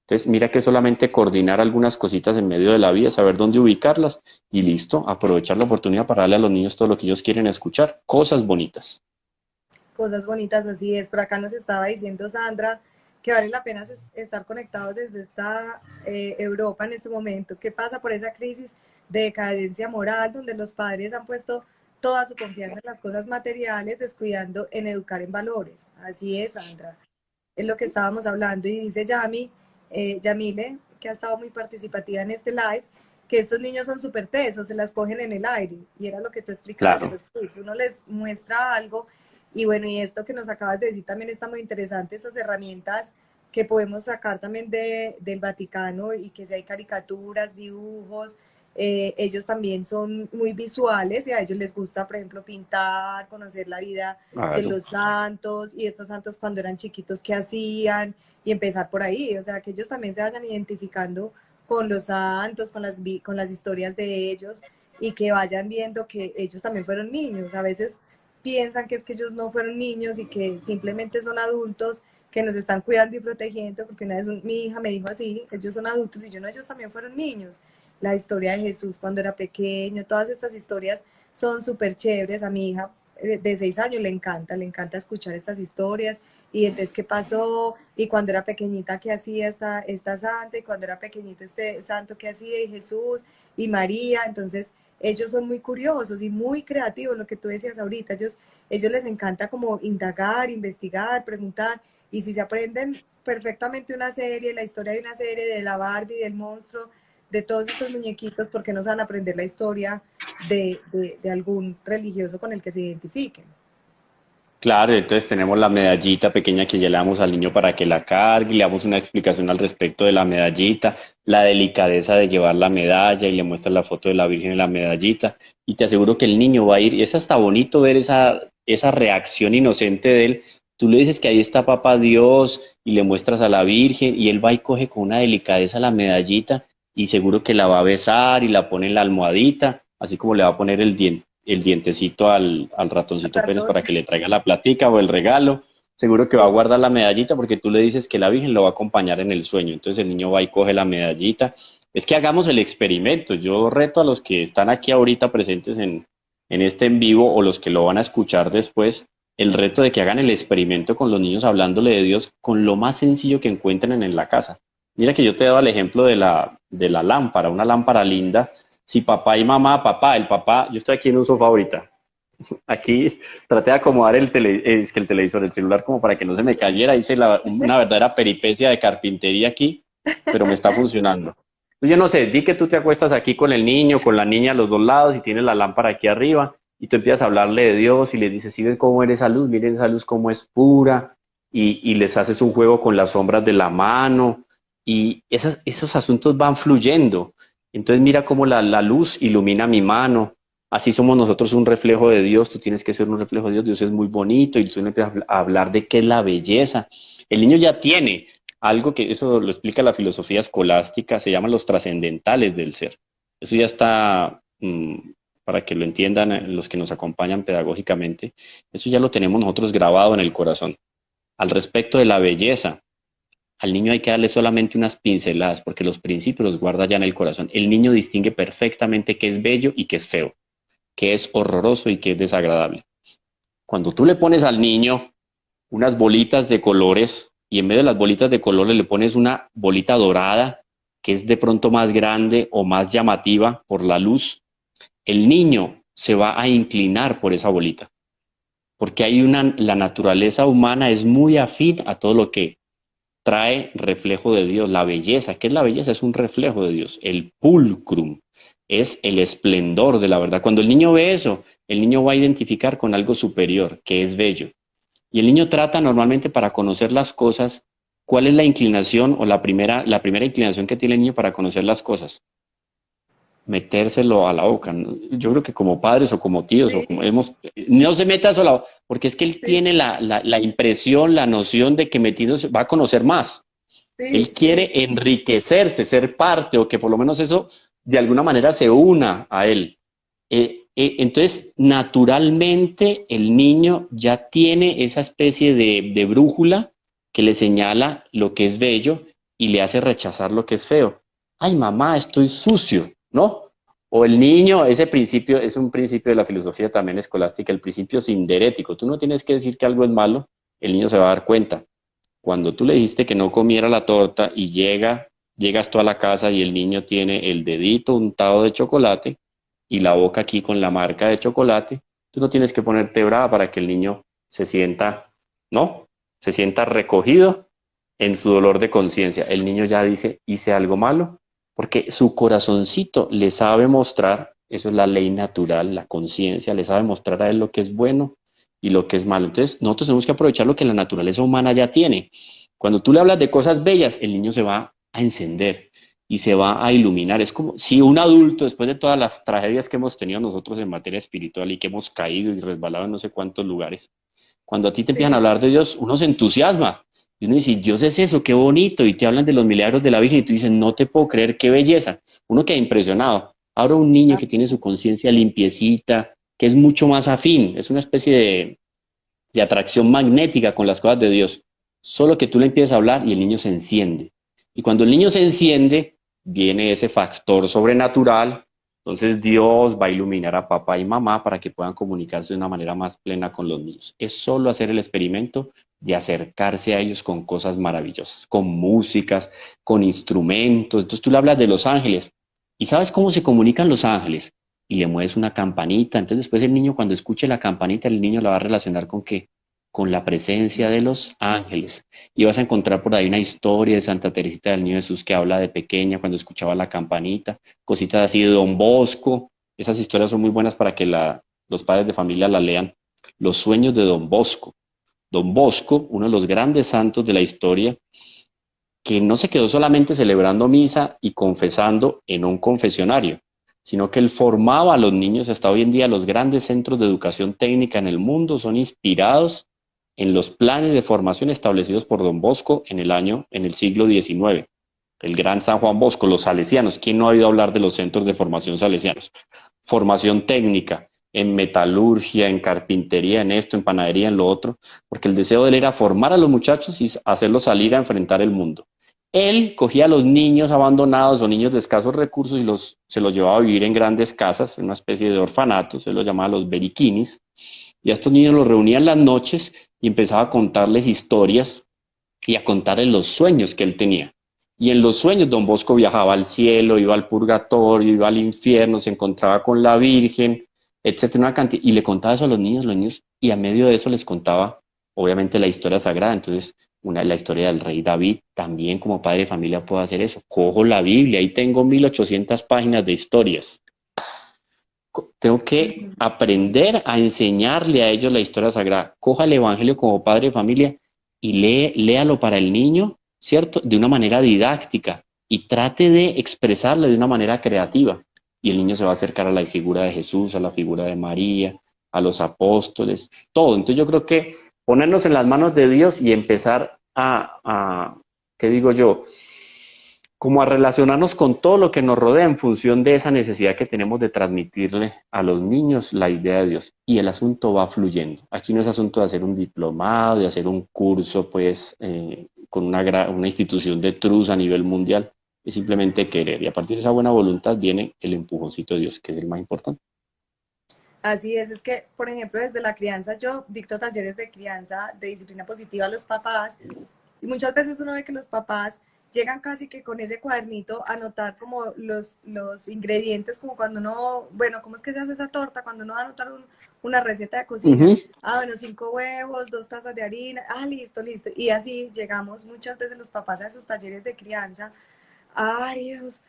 S2: Entonces, mira que solamente coordinar algunas cositas en medio de la vida, saber dónde ubicarlas y listo, aprovechar la oportunidad para darle a los niños todo lo que ellos quieren escuchar, cosas bonitas.
S1: Cosas bonitas, así es. Por acá nos estaba diciendo Sandra que vale la pena estar conectados desde esta Europa en este momento, que pasa por esa crisis de decadencia moral, donde los padres han puesto toda su confianza en las cosas materiales, descuidando en educar en valores. Así es, Sandra. Es lo que estábamos hablando. Y dice Yamile, que ha estado muy participativa en este live, que estos niños son súper tesos, se las cogen en el aire. Y era lo que tú explicabas de
S2: Claro.
S1: los cursos. Uno les muestra algo y bueno, y esto que nos acabas de decir también está muy interesante, estas herramientas que podemos sacar también del Vaticano y que si hay caricaturas, dibujos, ellos también son muy visuales y a ellos les gusta, por ejemplo, pintar, conocer la vida de
S2: Claro.
S1: los santos y estos santos cuando eran chiquitos qué hacían y empezar por ahí, o sea, que ellos también se vayan identificando con los santos, con las historias de ellos y que vayan viendo que ellos también fueron niños. A veces piensan que es que ellos no fueron niños y que simplemente son adultos que nos están cuidando y protegiendo, porque una vez mi hija me dijo así, ellos son adultos y yo no, ellos también fueron niños. La historia de Jesús cuando era pequeño, todas estas historias son súper chéveres. A mi hija de 6 años le encanta escuchar estas historias y entonces qué pasó y cuando era pequeñita qué hacía esta santa y cuando era pequeñito este santo qué hacía y Jesús y María. Entonces ellos son muy curiosos y muy creativos, lo que tú decías ahorita, ellos les encanta como indagar, investigar, preguntar, y si se aprenden perfectamente una serie, la historia de una serie, de la Barbie, del monstruo, de todos estos muñequitos, ¿por qué no se van a aprender la historia de algún religioso con el que se identifiquen?
S2: Claro, entonces tenemos la medallita pequeña que ya le damos al niño para que la cargue, le damos una explicación al respecto de la medallita, la delicadeza de llevar la medalla y le muestras la foto de la Virgen en la medallita y te aseguro que el niño va a ir, y es hasta bonito ver esa reacción inocente de él. Tú le dices que ahí está Papá Dios y le muestras a la Virgen y él va y coge con una delicadeza la medallita y seguro que la va a besar y la pone en la almohadita, así como le va a poner el dientecito al
S1: Al
S2: ratoncito Pérez
S1: ratón.
S2: para que le traiga la platica o el regalo. Seguro que va a
S1: Sí.
S2: guardar la medallita porque tú le dices que la Virgen lo va a acompañar en el sueño. Entonces el niño va y coge la medallita. Es que hagamos el experimento. Yo reto a los que están aquí ahorita presentes en este en vivo o los que lo van a escuchar después, el reto de que hagan el experimento con los niños hablándole de Dios con lo más sencillo que encuentren en la casa. Mira que yo te he dado el ejemplo de la lámpara, una lámpara linda. Si papá y mamá, papá, el papá, yo estoy aquí en un sofá ahorita, aquí traté de acomodar es que el televisor, el celular como para que no se me cayera, hice una verdadera peripecia de carpintería aquí, pero me está funcionando. Yo no sé, di que tú te acuestas aquí con el niño, con la niña a los dos lados y tienes la lámpara aquí arriba y tú empiezas a hablarle de Dios y le dices, ¿sí ven cómo eres esa luz? Miren esa luz cómo es pura y les haces un juego con las sombras de la mano y esos asuntos van fluyendo. Entonces mira cómo la luz ilumina mi mano. Así somos nosotros un reflejo de Dios, tú tienes que ser un reflejo de Dios, Dios es muy bonito y tú empiezas a hablar de qué es la belleza. El niño ya tiene algo que eso lo explica la filosofía escolástica, se llaman los trascendentales del ser. Eso ya está, para que lo entiendan los que nos acompañan pedagógicamente, eso ya lo tenemos nosotros grabado en el corazón. Al respecto de la belleza, al niño hay que darle solamente unas pinceladas, porque los principios los guarda ya en el corazón. El niño distingue perfectamente qué es bello y qué es feo, qué es horroroso y qué es desagradable. Cuando tú le pones al niño unas bolitas de colores y en vez de las bolitas de colores le pones una bolita dorada que es de pronto más grande o más llamativa por la luz, el niño se va a inclinar por esa bolita, porque la naturaleza humana es muy afín a todo lo que trae reflejo de Dios. La belleza, ¿qué es la belleza? Es un reflejo de Dios. El pulcrum es el esplendor de la verdad. Cuando el niño ve eso, el niño va a identificar con algo superior, que es bello. Y el niño trata normalmente para conocer las cosas, ¿cuál es la inclinación o la primera inclinación que tiene el niño para conocer las cosas? Metérselo a la boca, ¿no? Yo creo que como padres o como tíos o como
S1: Sí,
S2: no se meta eso a la boca, porque es que él
S1: sí,
S2: tiene la impresión, la noción de que metiéndose va a conocer más.
S1: sí,
S2: Él
S1: sí.
S2: quiere enriquecerse, ser parte o que por lo menos eso de alguna manera se una a él. Entonces, naturalmente el niño ya tiene esa especie de brújula que le señala lo que es bello y le hace rechazar lo que es feo. Ay, mamá, estoy sucio, ¿no? O el niño, ese principio es un principio de la filosofía también escolástica, el principio sinderético. Tú no tienes que decir que algo es malo, el niño se va a dar cuenta. Cuando tú le dijiste que no comiera la torta y llegas tú a la casa y el niño tiene el dedito untado de chocolate y la boca aquí con la marca de chocolate, tú no tienes que ponerte brava para que el niño se sienta, ¿no? Se sienta recogido en su dolor de conciencia. El niño ya dice, hice algo malo, porque su corazoncito le sabe mostrar, eso es la ley natural, la conciencia, le sabe mostrar a él lo que es bueno y lo que es malo. Entonces, nosotros tenemos que aprovechar lo que la naturaleza humana ya tiene. Cuando tú le hablas de cosas bellas, el niño se va a encender y se va a iluminar. Es como si un adulto, después de todas las tragedias que hemos tenido nosotros en materia espiritual y que hemos caído y resbalado en no sé cuántos lugares, cuando a ti te empiezan a
S1: Sí,
S2: hablar de Dios, uno se entusiasma. Y uno dice, Dios es eso, qué bonito. Y te hablan de los milagros de la Virgen y tú dices, no te puedo creer, qué belleza. Uno queda impresionado. Ahora un niño que tiene su conciencia limpiecita, que es mucho más afín, es una especie de atracción magnética con las cosas de Dios. Solo que tú le empiezas a hablar y el niño se enciende. Y cuando el niño se enciende, viene ese factor sobrenatural. Entonces Dios va a iluminar a papá y mamá para que puedan comunicarse de una manera más plena con los niños. Es solo hacer el experimento de acercarse a ellos con cosas maravillosas, con músicas, con instrumentos. Entonces tú le hablas de los ángeles y sabes cómo se comunican los ángeles y le mueves una campanita. Entonces después el niño cuando escuche la campanita, el niño la va a relacionar con qué, con la presencia de los ángeles. Y vas a encontrar por ahí una historia de Santa Teresita del Niño Jesús que habla de pequeña cuando escuchaba la campanita, cositas así de Don Bosco. Esas historias son muy buenas para que los padres de familia la lean. Los sueños de Don Bosco. Don Bosco, uno de los grandes santos de la historia, que no se quedó solamente celebrando misa y confesando en un confesionario, sino que él formaba a los niños. Hasta hoy en día los grandes centros de educación técnica en el mundo son inspirados en los planes de formación establecidos por Don Bosco en el siglo XIX. El gran San Juan Bosco, los salesianos. ¿Quién no ha oído hablar de los centros de formación salesianos? Formación técnica en metalurgia, en carpintería, en esto, en panadería, en lo otro, porque el deseo de él era formar a los muchachos y hacerlos salir a enfrentar el mundo. Él cogía a los niños abandonados o niños de escasos recursos y se los llevaba a vivir en grandes casas, en una especie de orfanato, se los llamaba los beriquinis, y a estos niños los reunía en las noches y empezaba a contarles historias y a contarles los sueños que él tenía. Y en los sueños Don Bosco viajaba al cielo, iba al purgatorio, iba al infierno, se encontraba con la Virgen, etcétera, una cantidad, y le contaba eso a los niños, y a medio de eso les contaba, obviamente, la historia sagrada. Entonces, la historia del rey David, también como padre de familia puedo hacer eso. Cojo la Biblia, ahí tengo 1800 páginas de historias. Tengo que
S1: Ujú.
S2: aprender a enseñarle a ellos la historia sagrada. Coja el Evangelio como padre de familia y léalo para el niño, ¿cierto? De una manera didáctica y trate de expresarle de una manera creativa. Y el niño se va a acercar a la figura de Jesús, a la figura de María, a los apóstoles, todo. Entonces yo creo que ponernos en las manos de Dios y empezar ¿qué digo yo? Como a relacionarnos con todo lo que nos rodea en función de esa necesidad que tenemos de transmitirle a los niños la idea de Dios. Y el asunto va fluyendo. Aquí no es asunto de hacer un diplomado, de hacer un curso, pues, con una institución de truz a nivel mundial. Es simplemente querer. Y a partir de esa buena voluntad viene el empujoncito de Dios, que es el más importante.
S1: Así es que, por ejemplo, desde la crianza, yo dicto talleres de crianza, de disciplina positiva a los papás, y muchas veces uno ve que los papás llegan casi que con ese cuadernito a anotar como los ingredientes, como cuando uno, bueno, ¿cómo es que se hace esa torta? Cuando uno va a anotar una receta de cocina.
S2: Ujú.
S1: Ah, bueno, 5 huevos, 2 tazas de harina, ah, listo, listo. Y así llegamos muchas veces los papás a esos talleres de crianza, áridos,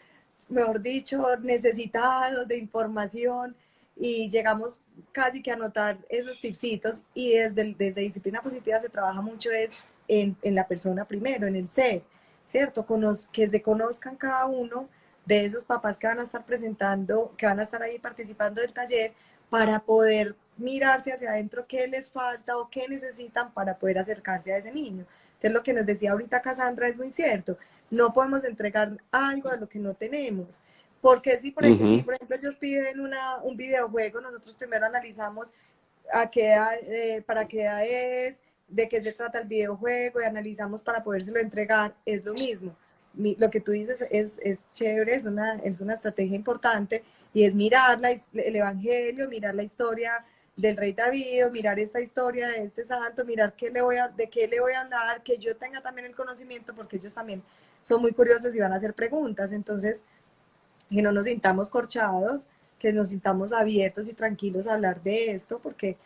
S1: mejor dicho, necesitados de información, y llegamos casi que a anotar esos tipsitos, y desde disciplina positiva se trabaja mucho es en la persona primero, en el ser, ¿cierto? Que se conozcan cada uno de esos papás que van a estar presentando, que van a estar ahí participando del taller, para poder mirarse hacia adentro qué les falta o qué necesitan para poder acercarse a ese niño. Entonces lo que nos decía ahorita Cassandra es muy cierto, no podemos entregar algo de lo que no tenemos. Porque si
S2: Ujú.
S1: por ejemplo ellos piden un videojuego, nosotros primero analizamos a qué edad, para qué edad es, de qué se trata el videojuego, y analizamos para podérselo entregar. Es lo mismo. Lo que tú dices es chévere, es una estrategia importante, y es mirar el Evangelio, mirar la historia del rey David, mirar esta historia de este santo, mirar de qué le voy a hablar, que yo tenga también el conocimiento, porque ellos también son muy curiosos y van a hacer preguntas. Entonces, que no nos sintamos corchados, que nos sintamos abiertos y tranquilos a hablar de esto, porque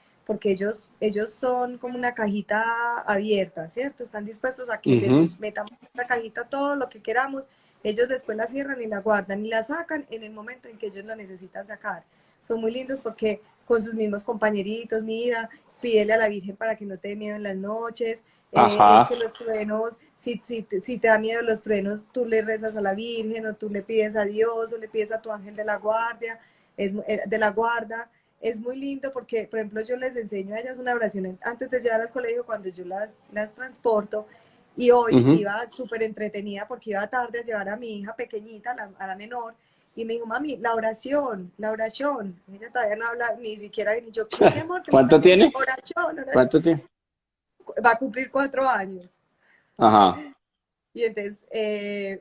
S1: ellos son como una cajita abierta, ¿cierto? Están dispuestos a que les
S2: Ujú.
S1: metamos en la cajita todo lo que queramos. Ellos después la cierran y la guardan y la sacan en el momento en que ellos lo necesitan sacar. Son muy lindos porque con sus mismos compañeritos, mira, pídele a la Virgen para que no te dé miedo en las noches. Es
S2: Ajá.
S1: que los truenos, si te da miedo los truenos, tú le rezas a la Virgen, o tú le pides a Dios, o le pides a tu ángel de la guardia, de la guarda. Es muy lindo porque, por ejemplo, yo les enseño a ellas una oración antes de llegar al colegio, cuando yo las transporto. Y hoy
S2: Ujú.
S1: iba súper entretenida porque iba tarde a llevar a mi hija pequeñita, a la menor, y me dijo, mami, la oración. Ella todavía no habla ni siquiera, y yo, ¿qué, mi amor? ¿Qué me estás
S2: ¿Cuánto
S1: diciendo?
S2: tiene?
S1: Oración, oración.
S2: ¿Cuánto tiene?
S1: Va a cumplir 4 años.
S2: Ajá.
S1: Y entonces,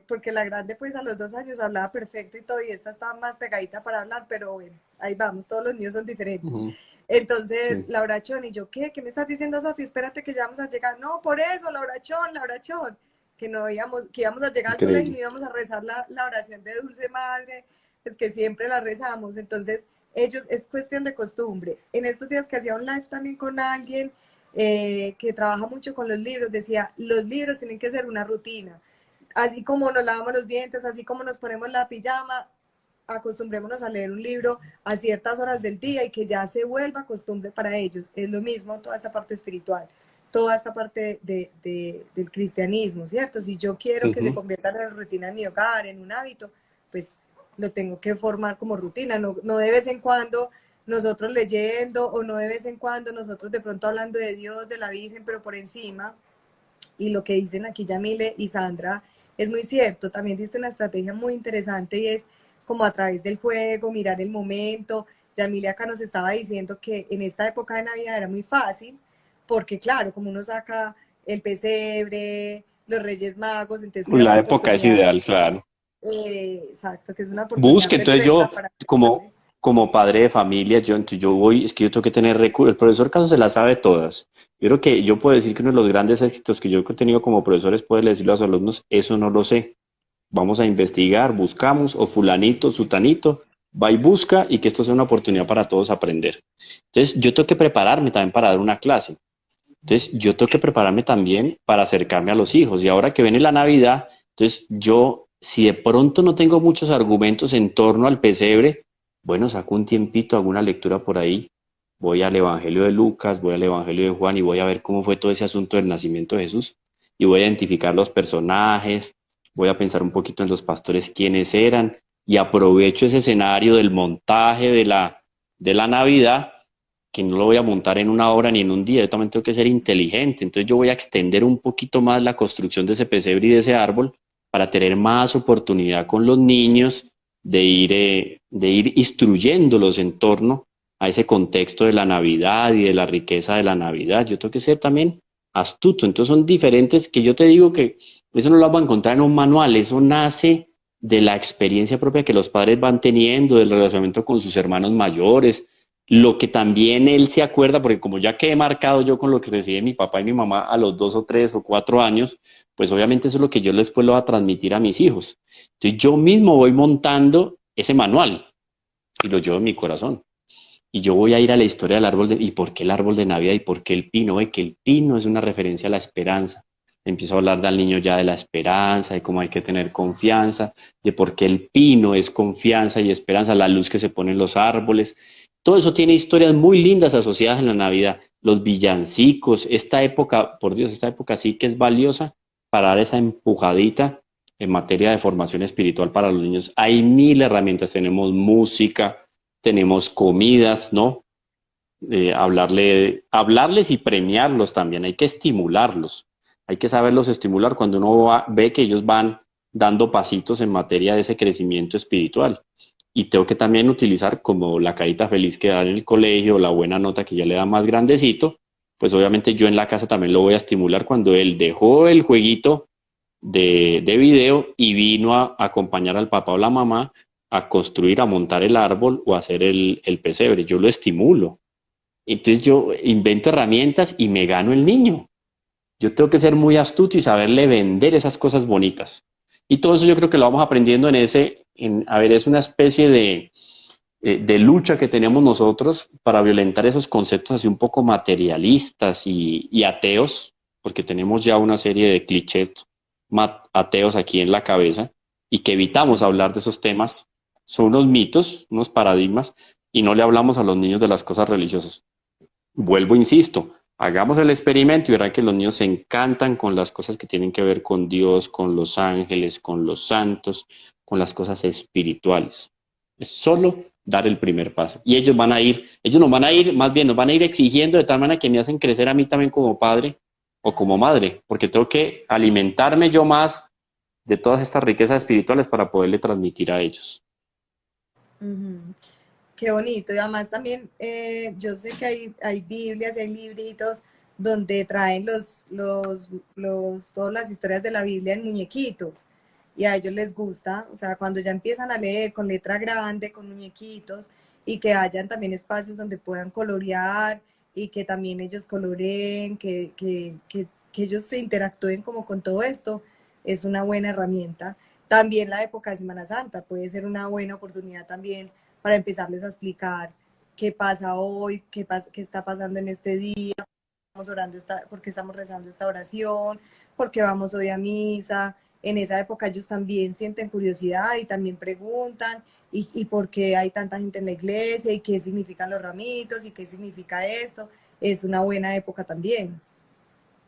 S1: porque la grande pues a los 2 años hablaba perfecto y todo, y esta estaba más pegadita para hablar, pero bueno, ahí vamos, todos los niños son diferentes.
S2: Ujú,
S1: Entonces,
S2: sí,
S1: Laura Chón, y yo, ¿qué? ¿Qué me estás diciendo, Sofi? Espérate que ya vamos a llegar. No, por eso, Laura Chón, que no íbamos, que íbamos a llegar al colegio y no
S2: increíble.
S1: íbamos a rezar la oración de Dulce Madre, es que siempre la rezamos. Entonces, ellos, es cuestión de costumbre. En estos días que hacía un live también con alguien, que trabaja mucho con los libros, decía, los libros tienen que ser una rutina. Así como nos lavamos los dientes, así como nos ponemos la pijama, acostumbrémonos a leer un libro a ciertas horas del día y que ya se vuelva costumbre para ellos. Es lo mismo toda esta parte espiritual, toda esta parte del cristianismo, ¿cierto? Si yo quiero que se
S2: Ujú.
S1: convierta en una rutina en mi hogar, en un hábito, pues lo tengo que formar como rutina, no de vez en cuando nosotros leyendo o no de vez en cuando nosotros de pronto hablando de Dios, de la Virgen, pero por encima. Y lo que dicen aquí Yamile y Sandra es muy cierto. También dice una estrategia muy interesante y es como a través del juego, mirar el momento. Yamile acá nos estaba diciendo que en esta época de Navidad era muy fácil, porque claro, como uno saca el pesebre, los Reyes Magos, entonces que era
S2: La
S1: una
S2: época es
S1: oportunidad,
S2: ideal, claro.
S1: exacto, que es una oportunidad
S2: Busque, entonces
S1: perfecta
S2: yo,
S1: para
S2: como,
S1: prepararle.
S2: como padre de familia, entonces yo voy, es que yo tengo que tener recursos. El profesor Caso se las sabe todas. Yo creo que yo puedo decir que uno de los grandes éxitos que yo he tenido como profesor es poderle decirle a los alumnos, eso no lo sé. Vamos a investigar, buscamos, o fulanito, sutanito, va y busca, y que esto sea una oportunidad para todos aprender. Entonces, yo tengo que prepararme también para dar una clase. Entonces, yo tengo que prepararme también para acercarme a los hijos. Y ahora que viene la Navidad, entonces yo, si de pronto no tengo muchos argumentos en torno al pesebre, bueno, saco un tiempito, hago una lectura por ahí, voy al Evangelio de Lucas, voy al Evangelio de Juan y voy a ver cómo fue todo ese asunto del nacimiento de Jesús. Y voy a identificar los personajes, voy a pensar un poquito en los pastores quiénes eran, y aprovecho ese escenario del montaje de la Navidad, que no lo voy a montar en una hora ni en un día, yo también tengo que ser inteligente, entonces yo voy a extender un poquito más la construcción de ese pesebre y de ese árbol para tener más oportunidad con los niños de ir instruyéndolos en torno a ese contexto de la Navidad y de la riqueza de la Navidad. Yo tengo que ser también astuto, entonces son diferentes que yo te digo que eso no lo vamos a encontrar en un manual, eso nace de la experiencia propia que los padres van teniendo, del relacionamiento con sus hermanos mayores, lo que también él se acuerda, porque como ya quedé marcado yo con lo que recibí mi papá y mi mamá a los 2 o 3 o 4 años, pues obviamente eso es lo que yo después lo voy a transmitir a mis hijos. Entonces yo mismo voy montando ese manual y lo llevo en mi corazón. Y yo voy a ir a la historia del árbol y por qué el árbol de Navidad y por qué el pino, que el pino es una referencia a la esperanza. Empiezo a hablar al niño ya de la esperanza, de cómo hay que tener confianza, de por qué el pino es confianza y esperanza, la luz que se pone en los árboles. Todo eso tiene historias muy lindas asociadas en la Navidad. Los villancicos, esta época, por Dios, esta época sí que es valiosa para dar esa empujadita en materia de formación espiritual para los niños. Hay mil herramientas, tenemos música, tenemos comidas, ¿no? Hablarles y premiarlos también, hay que estimularlos, hay que saberlos estimular cuando uno ve que ellos van dando pasitos en materia de ese crecimiento espiritual. Y tengo que también utilizar como la carita feliz que da en el colegio, la buena nota que ya le da más grandecito, pues obviamente yo en la casa también lo voy a estimular cuando él dejó el jueguito de video y vino a acompañar al papá o la mamá a construir, a montar el árbol o a hacer el pesebre. Yo lo estimulo. Entonces yo invento herramientas y me gano el niño. Yo tengo que ser muy astuto y saberle vender esas cosas bonitas. Y todo eso yo creo que lo vamos aprendiendo a ver, es una especie de lucha que tenemos nosotros para violentar esos conceptos así un poco materialistas y ateos, porque tenemos ya una serie de clichés ateos aquí en la cabeza y que evitamos hablar de esos temas. Son unos mitos, unos paradigmas, y no le hablamos a los niños de las cosas religiosas. Vuelvo, insisto, hagamos el experimento y verán que los niños se encantan con las cosas que tienen que ver con Dios, con los ángeles, con los santos, con las cosas espirituales. Es solo dar el primer paso. Y ellos nos van a ir, más bien nos van a ir exigiendo de tal manera que me hacen crecer a mí también como padre o como madre, porque tengo que alimentarme yo más de todas estas riquezas espirituales para poderle transmitir a ellos.
S1: Ujú. Qué bonito. Y además también yo sé que hay Biblias y hay libritos donde traen todas las historias de la Biblia en muñequitos y a ellos les gusta, o sea, cuando ya empiezan a leer con letra grande, con muñequitos y que hayan también espacios donde puedan colorear y que también ellos coloreen, que ellos se interactúen como con todo esto, es una buena herramienta. También la época de Semana Santa puede ser una buena oportunidad también para empezarles a explicar qué pasa hoy, qué está pasando en este día, orando porque estamos rezando esta oración, porque vamos hoy a misa. En esa época ellos también sienten curiosidad y también preguntan y por qué hay tanta gente en la iglesia y qué significan los ramitos y qué significa esto. Es una buena época también.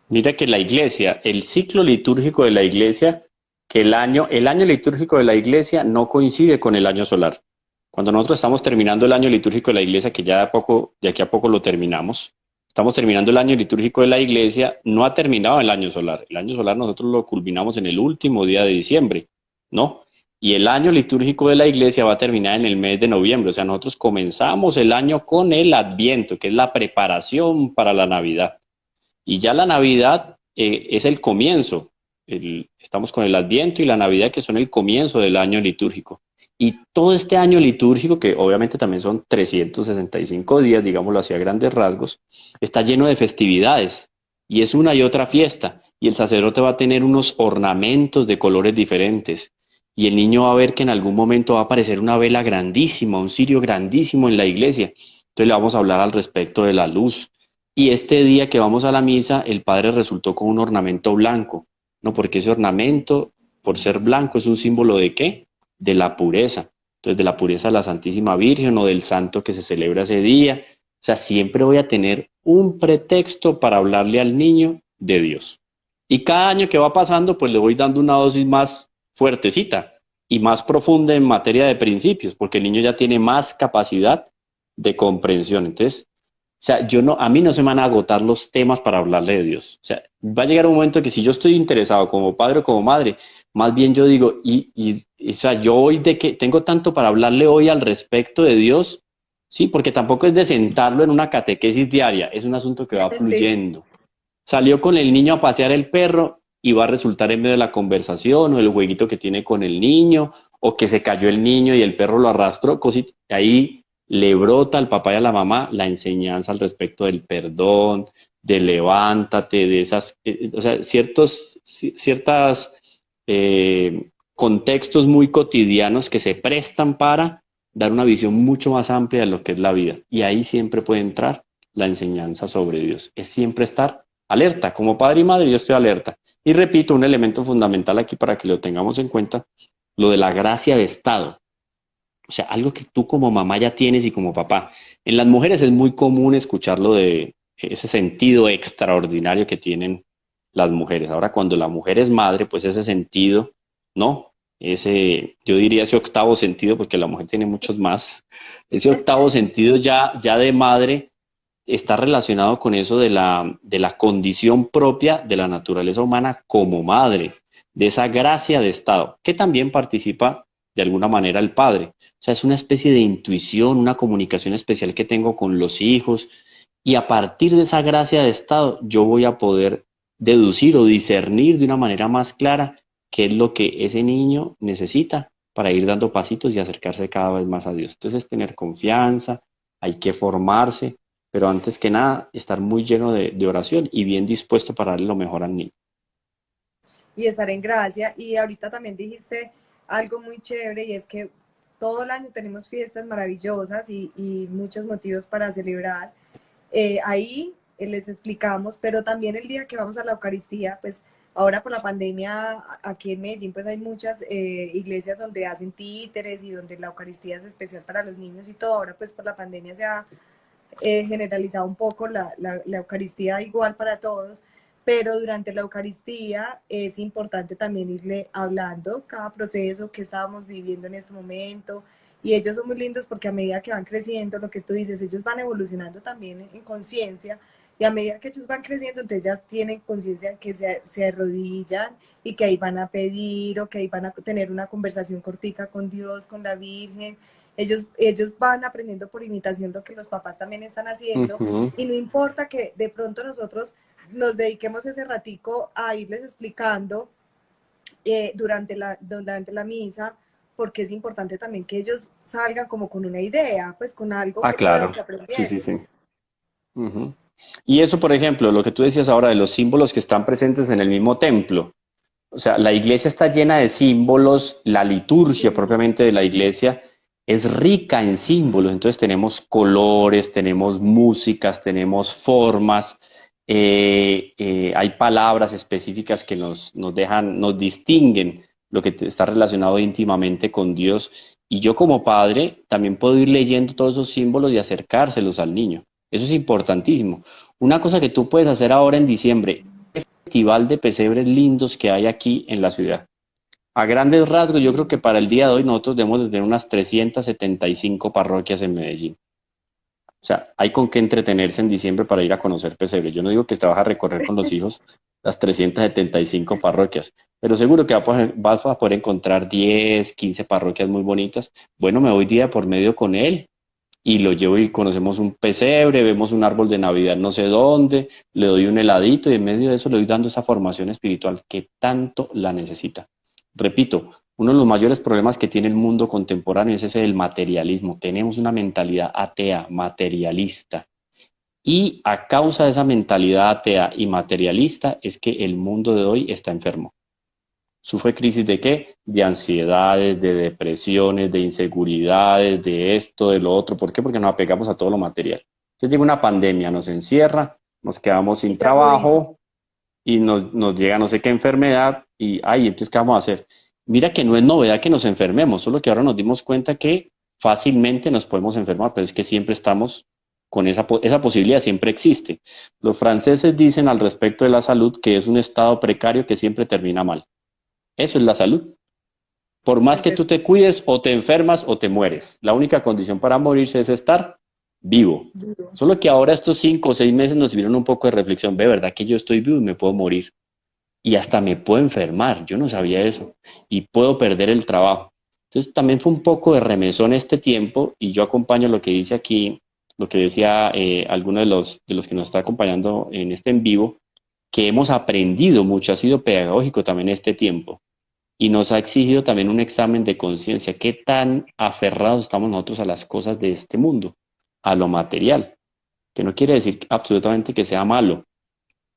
S2: Mira que la iglesia, el ciclo litúrgico de la iglesia, que el año litúrgico de la iglesia no coincide con el año solar. Cuando nosotros estamos terminando el año litúrgico de la iglesia, que ya de aquí a poco lo terminamos, estamos terminando el año litúrgico de la iglesia, no ha terminado el año solar. El año solar nosotros lo culminamos en el último día de diciembre, ¿no? Y el año litúrgico de la iglesia va a terminar en el mes de noviembre. O sea, nosotros comenzamos el año con el Adviento, que es la preparación para la Navidad. Y ya la Navidad es el comienzo. Estamos con el Adviento y la Navidad, que son el comienzo del año litúrgico. Y todo este año litúrgico, que obviamente también son 365 días, digámoslo así a grandes rasgos, está lleno de festividades. Y es una y otra fiesta. Y el sacerdote va a tener unos ornamentos de colores diferentes. Y el niño va a ver que en algún momento va a aparecer una vela grandísima, un cirio grandísimo en la iglesia. Entonces le vamos a hablar al respecto de la luz. Y este día que vamos a la misa, el padre resultó con un ornamento blanco, ¿no? Porque ese ornamento, por ser blanco, es un símbolo ¿de qué? De la pureza. Entonces, de la pureza de la Santísima Virgen o del santo que se celebra ese día. O sea, siempre voy a tener un pretexto para hablarle al niño de Dios. Y cada año que va pasando, pues le voy dando una dosis más fuertecita y más profunda en materia de principios, porque el niño ya tiene más capacidad de comprensión. Entonces, o sea, a mí no se me van a agotar los temas para hablarle de Dios. O sea, va a llegar un momento que si yo estoy interesado como padre o como madre, más bien yo digo, o sea, yo hoy de que tengo tanto para hablarle hoy al respecto de Dios, sí, porque tampoco es de sentarlo en una catequesis diaria, es un asunto que va
S1: Sí,
S2: fluyendo. Salió con el niño a pasear el perro y va a resultar en medio de la conversación o el jueguito que tiene con el niño, o que se cayó el niño y el perro lo arrastró, cositas. Ahí le brota al papá y a la mamá la enseñanza al respecto del perdón, de levántate, de esas, o sea, ciertas contextos muy cotidianos que se prestan para dar una visión mucho más amplia de lo que es la vida. Y ahí siempre puede entrar la enseñanza sobre Dios. Es siempre estar alerta. Como padre y madre, yo estoy alerta. Y repito, un elemento fundamental aquí para que lo tengamos en cuenta, lo de la gracia de Estado. O sea, algo que tú como mamá ya tienes y como papá. En las mujeres es muy común escucharlo de ese sentido extraordinario que tienen las mujeres. Ahora, cuando la mujer es madre, pues ese sentido, ¿no? Yo diría ese octavo sentido, porque la mujer tiene muchos más. Ese octavo sentido ya de madre está relacionado con eso de la condición propia de la naturaleza humana como madre, de esa gracia de Estado, que también participa de alguna manera el padre. O sea, es una especie de intuición, una comunicación especial que tengo con los hijos, y a partir de esa gracia de Estado yo voy a poder deducir o discernir de una manera más clara qué es lo que ese niño necesita para ir dando pasitos y acercarse cada vez más a Dios. Entonces, tener confianza, hay que formarse, pero antes que nada, estar muy lleno de oración y bien dispuesto para darle lo mejor al niño.
S1: y estar en gracia. Y ahorita también dijiste algo muy chévere y es que todo el año tenemos fiestas maravillosas y muchos motivos para celebrar. Ahí les explicamos, pero también el día que vamos a la Eucaristía, pues ahora por la pandemia aquí en Medellín, pues hay muchas iglesias donde hacen títeres y donde la Eucaristía es especial para los niños y todo. Ahora pues por la pandemia se ha generalizado un poco la Eucaristía igual para todos, pero durante la Eucaristía es importante también irle hablando cada proceso que estábamos viviendo en este momento. Y ellos son muy lindos porque a medida que van creciendo, lo que tú dices, ellos van evolucionando también en conciencia. Y a medida que ellos van creciendo, entonces ya tienen conciencia que se arrodillan y que ahí van a pedir o que ahí van a tener una conversación cortica con Dios, con la Virgen. ellos van aprendiendo por imitación lo que los papás también están haciendo,
S2: Ujú.
S1: y no importa que de pronto nosotros nos dediquemos ese ratico a irles explicando durante la misa, porque es importante también que ellos salgan como con una idea, pues con algo
S2: Ah,
S1: nuevo
S2: claro.
S1: que
S2: Sí, sí,
S1: aprendieron.
S2: sí. Ujú. Y eso, por ejemplo, lo que tú decías ahora de los símbolos que están presentes en el mismo templo. O sea, la iglesia está llena de símbolos, la liturgia
S1: Sí,
S2: propiamente de la iglesia es rica en símbolos, entonces tenemos colores, tenemos músicas, tenemos formas, hay palabras específicas que nos dejan, nos distinguen lo que está relacionado íntimamente con Dios. Y yo como padre también puedo ir leyendo todos esos símbolos y acercárselos al niño. Eso es importantísimo. Una cosa que tú puedes hacer ahora en diciembre, festival de pesebres lindos que hay aquí en la ciudad. A grandes rasgos, yo creo que para el día de hoy nosotros debemos de tener unas 375 parroquias en Medellín. O sea, hay con qué entretenerse en diciembre para ir a conocer pesebres. Yo no digo que te vas a recorrer con los hijos las 375 parroquias, pero seguro que vas a poder encontrar 10, 15 parroquias muy bonitas. Bueno, me voy día por medio con él y lo llevo y conocemos un pesebre, vemos un árbol de Navidad no sé dónde, le doy un heladito y en medio de eso le doy dando esa formación espiritual que tanto la necesita. Repito, uno de los mayores problemas que tiene el mundo contemporáneo es ese del materialismo. Tenemos una mentalidad atea, materialista. Y a causa de esa mentalidad atea y materialista es que el mundo de hoy está enfermo. ¿Sufre crisis de qué? De ansiedades, de depresiones, de inseguridades, de esto, de lo otro. ¿Por qué? Porque nos apegamos a todo lo material. Entonces llega una pandemia, nos encierra, nos quedamos
S1: y
S2: sin
S1: se agudiza.
S2: trabajo y nos llega no sé qué enfermedad y, ay, entonces, ¿qué vamos a hacer? Mira que no es novedad que nos enfermemos, solo que ahora nos dimos cuenta que fácilmente nos podemos enfermar, pero es que siempre estamos con esa posibilidad, siempre existe. Los franceses dicen al respecto de la salud que es un estado precario que siempre termina mal. Eso es la salud. Por más
S1: Es
S2: que tú
S1: verdad.
S2: te cuides, o te enfermas o te mueres. La única condición para morirse es estar vivo.
S1: Duro.
S2: Solo que ahora estos 5 o 6 meses nos sirvieron un poco de reflexión. Ve, ¿verdad que yo estoy vivo y me puedo morir? Y hasta me puedo enfermar. Yo no sabía eso. Y puedo perder el trabajo. Entonces también fue un poco de remesón este tiempo y yo acompaño lo que dice aquí, lo que decía alguno de los que nos está acompañando en este en vivo, que hemos aprendido mucho, ha sido pedagógico también este tiempo y nos ha exigido también un examen de conciencia. ¿Qué tan aferrados estamos nosotros a las cosas de este mundo, a lo material? Que no quiere decir absolutamente que sea malo,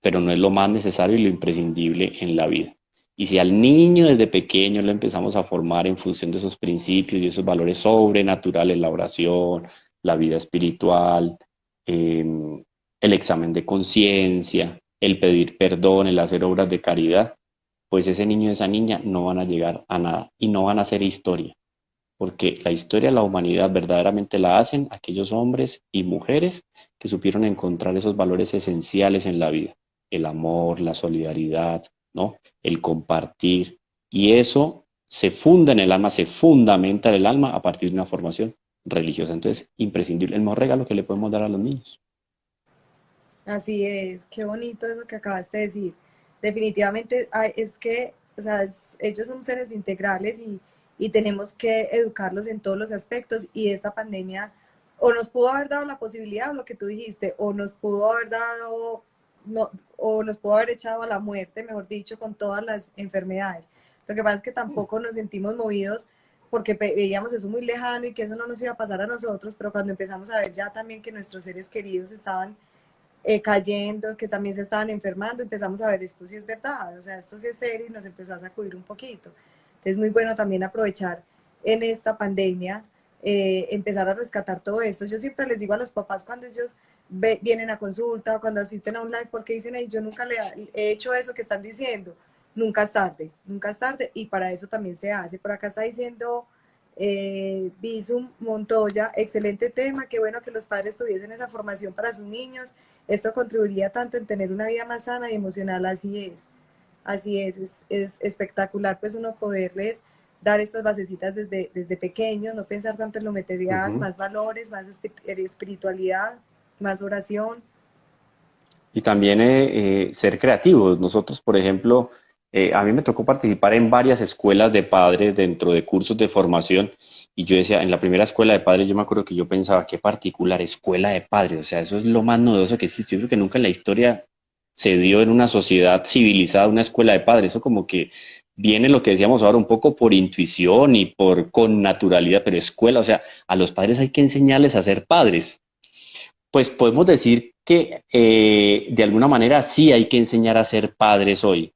S2: pero no es lo más necesario y lo imprescindible en la vida. Y si al niño desde pequeño lo empezamos a formar en función de esos principios y esos valores sobrenaturales, la oración, la vida espiritual, eh, el examen de conciencia, el pedir perdón, el hacer obras de caridad, pues ese niño y esa niña no van a llegar a nada y no van a hacer historia, porque la historia de la humanidad verdaderamente la hacen aquellos hombres y mujeres que supieron encontrar esos valores esenciales en la vida, el amor, la solidaridad, ¿no? El compartir, y eso se funda en el alma, se fundamenta en el alma a partir de una formación religiosa. Entonces, imprescindible, el mejor regalo que le podemos dar a los niños.
S1: Así es, qué bonito eso que acabaste de decir. Definitivamente es que, o sea, ellos son seres integrales y tenemos que educarlos en todos los aspectos, y esta pandemia o nos pudo haber dado la posibilidad, lo que tú dijiste, o nos pudo haber dado, no, o nos pudo haber echado a la muerte, mejor dicho, con todas las enfermedades. Lo que pasa es que tampoco nos sentimos movidos porque veíamos eso muy lejano y que eso no nos iba a pasar a nosotros, pero cuando empezamos a ver ya también que nuestros seres queridos estaban cayendo, que también se estaban enfermando, empezamos a ver esto sí es verdad, o sea, esto sí es serio, y nos empezó a sacudir un poquito. Entonces es muy bueno también aprovechar en esta pandemia, empezar a rescatar todo esto. Yo siempre les digo a los papás cuando ellos vienen a consulta o cuando asisten a un live, porque dicen, hey, yo nunca he hecho eso que están diciendo. Nunca es tarde, y para eso también se hace. Por acá está diciendo Bisum Montoya, excelente tema, qué bueno que los padres tuviesen esa formación para sus niños. Esto contribuiría tanto en tener una vida más sana y emocional. Es espectacular pues uno poderles dar estas basecitas desde pequeños, no pensar tanto en lo material,
S2: Ujú.
S1: más valores, más espiritualidad, más oración.
S2: Y también ser creativos. Nosotros, por ejemplo, a mí me tocó participar en varias escuelas de padres dentro de cursos de formación Y yo decía, en la primera escuela de padres, yo me acuerdo que yo pensaba, qué particular, escuela de padres, o sea, eso es lo más novedoso que existe. Yo creo que nunca en la historia se dio en una sociedad civilizada una escuela de padres. Eso como que viene lo que decíamos ahora un poco por intuición y por con naturalidad, pero escuela, o sea, a los padres hay que enseñarles a ser padres. Pues podemos decir que de alguna manera sí hay que enseñar a ser padres hoy.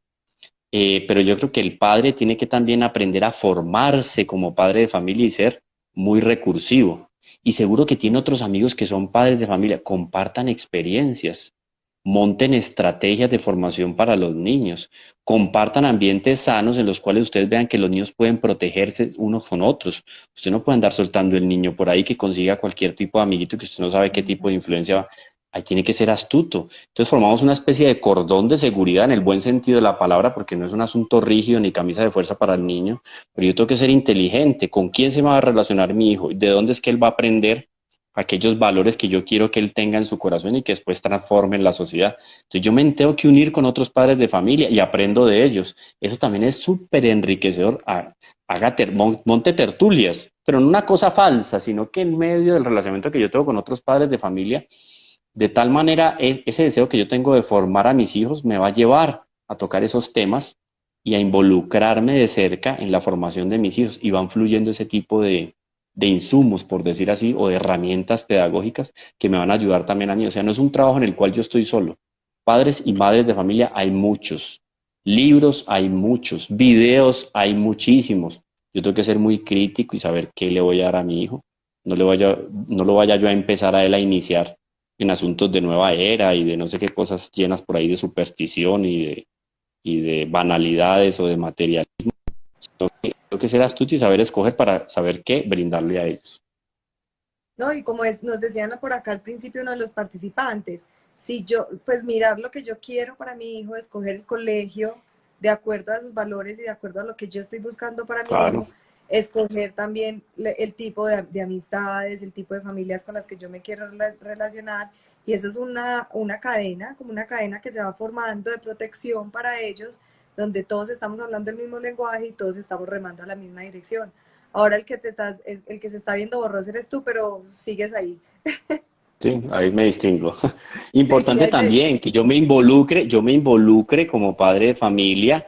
S2: Pero yo creo que el padre tiene que también aprender a formarse como padre de familia y ser muy recursivo. Y seguro que tiene otros amigos que son padres de familia. Compartan experiencias, monten estrategias de formación para los niños, compartan ambientes sanos en los cuales ustedes vean que los niños pueden protegerse unos con otros. Usted no puede andar soltando el niño por ahí que consiga cualquier tipo de amiguito que usted no sabe qué tipo de influencia va. Ahí tiene que ser astuto. Entonces formamos una especie de cordón de seguridad en el buen sentido de la palabra, porque no es un asunto rígido ni camisa de fuerza para el niño, pero yo tengo que ser inteligente. ¿Con quién se va a relacionar mi hijo? ¿De dónde es que él va a aprender aquellos valores que yo quiero que él tenga en su corazón y que después transformen la sociedad? Entonces yo me tengo que unir con otros padres de familia y aprendo de ellos. Eso también es súper enriquecedor. Monte tertulias, pero no una cosa falsa, sino que en medio del relacionamiento que yo tengo con otros padres de familia, de tal manera, ese deseo que yo tengo de formar a mis hijos me va a llevar a tocar esos temas y a involucrarme de cerca en la formación de mis hijos. Y van fluyendo ese tipo de insumos, por decir así, o de herramientas pedagógicas que me van a ayudar también a mí. O sea, no es un trabajo en el cual yo estoy solo. Padres y madres de familia hay muchos. Libros hay muchos. Videos hay muchísimos. Yo tengo que ser muy crítico y saber qué le voy a dar a mi hijo. No lo vaya yo a empezar a él a iniciar en asuntos de nueva era y de no sé qué cosas llenas por ahí de superstición y de banalidades o de materialismo. Tengo que ser astuto y saber escoger para saber qué brindarle a ellos.
S1: ¿No? Y como nos decían por acá al principio uno de los participantes, si yo, pues mirar lo que yo quiero para mi hijo, escoger el colegio de acuerdo a sus valores y de acuerdo a lo que yo estoy buscando para mi
S2: Claro,
S1: hijo, escoger también el tipo de amistades, el tipo de familias con las que yo me quiero relacionar, y eso es una cadena, como una cadena que se va formando de protección para ellos, donde todos estamos hablando el mismo lenguaje y todos estamos remando a la misma dirección. Ahora el que se está viendo borroso eres tú, pero sigues ahí.
S2: sí, ahí me distingo.
S1: Sí, sí,
S2: Importante
S1: ahí te
S2: también
S1: distingo.
S2: que yo me involucre como padre de familia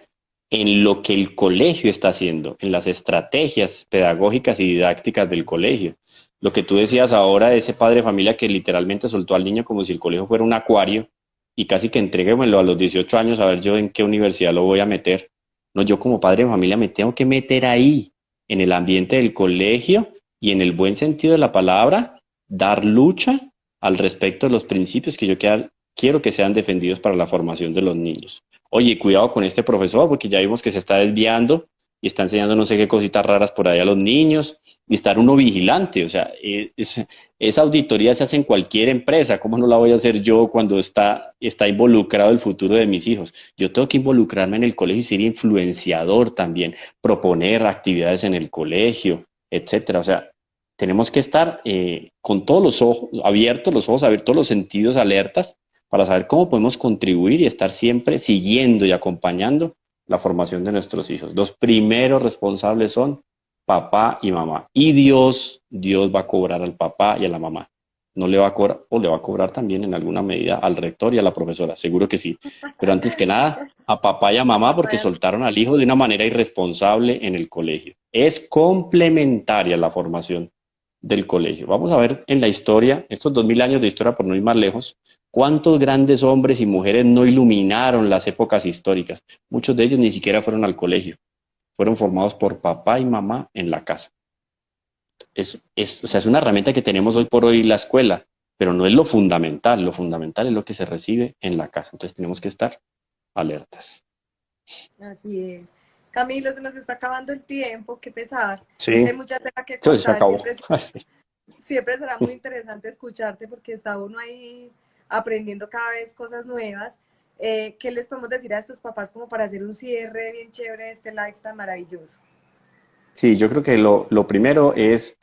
S2: en lo que el colegio está haciendo, en las estrategias pedagógicas y didácticas del colegio. Lo que tú decías ahora de ese padre de familia que literalmente soltó al niño como si el colegio fuera un acuario y casi que entréguemelo a los 18 años a ver yo en qué universidad lo voy a meter. No, yo como padre de familia me tengo que meter ahí, en el ambiente del colegio y en el buen sentido de la palabra, dar lucha al respecto de los principios que quiero que sean defendidos para la formación de los niños. Oye, cuidado con este profesor, porque ya vimos que se está desviando y está enseñando no sé qué cositas raras por ahí a los niños, y estar uno vigilante, o sea, esa auditoría se hace en cualquier empresa. ¿Cómo no la voy a hacer yo cuando está involucrado el futuro de mis hijos? Yo tengo que involucrarme en el colegio y ser influenciador también, proponer actividades en el colegio, etcétera. O sea, tenemos que estar con todos los ojos abiertos, los sentidos alertas para saber cómo podemos contribuir y estar siempre siguiendo y acompañando la formación de nuestros hijos. Los primeros responsables son papá y mamá. Y Dios va a cobrar al papá y a la mamá. No le va a cobrar, o le va a cobrar también en alguna medida al rector y a la profesora, seguro que sí. Pero antes que nada, a papá y a mamá porque soltaron al hijo de una manera irresponsable en el colegio. Es complementaria la formación del colegio. Vamos a ver en la historia, estos 2000 años de historia por no ir más lejos, cuántos grandes hombres y mujeres no iluminaron las épocas históricas. Muchos de ellos ni siquiera fueron al colegio, fueron formados por papá y mamá en la casa. O sea, es una herramienta que tenemos hoy por hoy la escuela, pero no es lo fundamental es lo que se recibe en la casa. Entonces tenemos que estar alertas.
S1: Así es. Camilo, se nos está acabando el tiempo, qué pesar.
S2: Sí,
S1: Hay mucha tela que
S2: entonces se
S1: contar,
S2: acabó.
S1: siempre será muy interesante escucharte porque está uno ahí aprendiendo cada vez cosas nuevas. ¿Qué les podemos decir a estos papás como para hacer un cierre bien chévere de este live tan maravilloso?
S2: Sí, yo creo que lo primero es,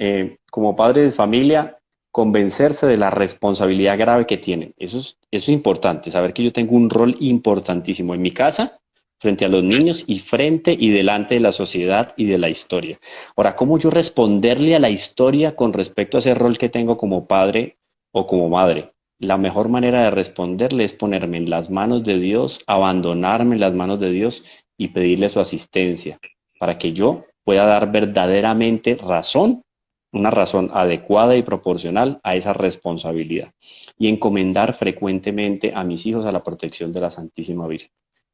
S2: como padre de familia, convencerse de la responsabilidad grave que tienen. Eso es importante, saber que yo tengo un rol importantísimo en mi casa, frente a los niños y frente y delante de la sociedad y de la historia. Ahora, ¿cómo yo responderle a la historia con respecto a ese rol que tengo como padre o como madre? La mejor manera de responderle es ponerme en las manos de Dios, abandonarme en las manos de Dios y pedirle su asistencia para que yo pueda dar verdaderamente razón, una razón adecuada y proporcional a esa responsabilidad y encomendar frecuentemente a mis hijos a la protección de la Santísima Virgen.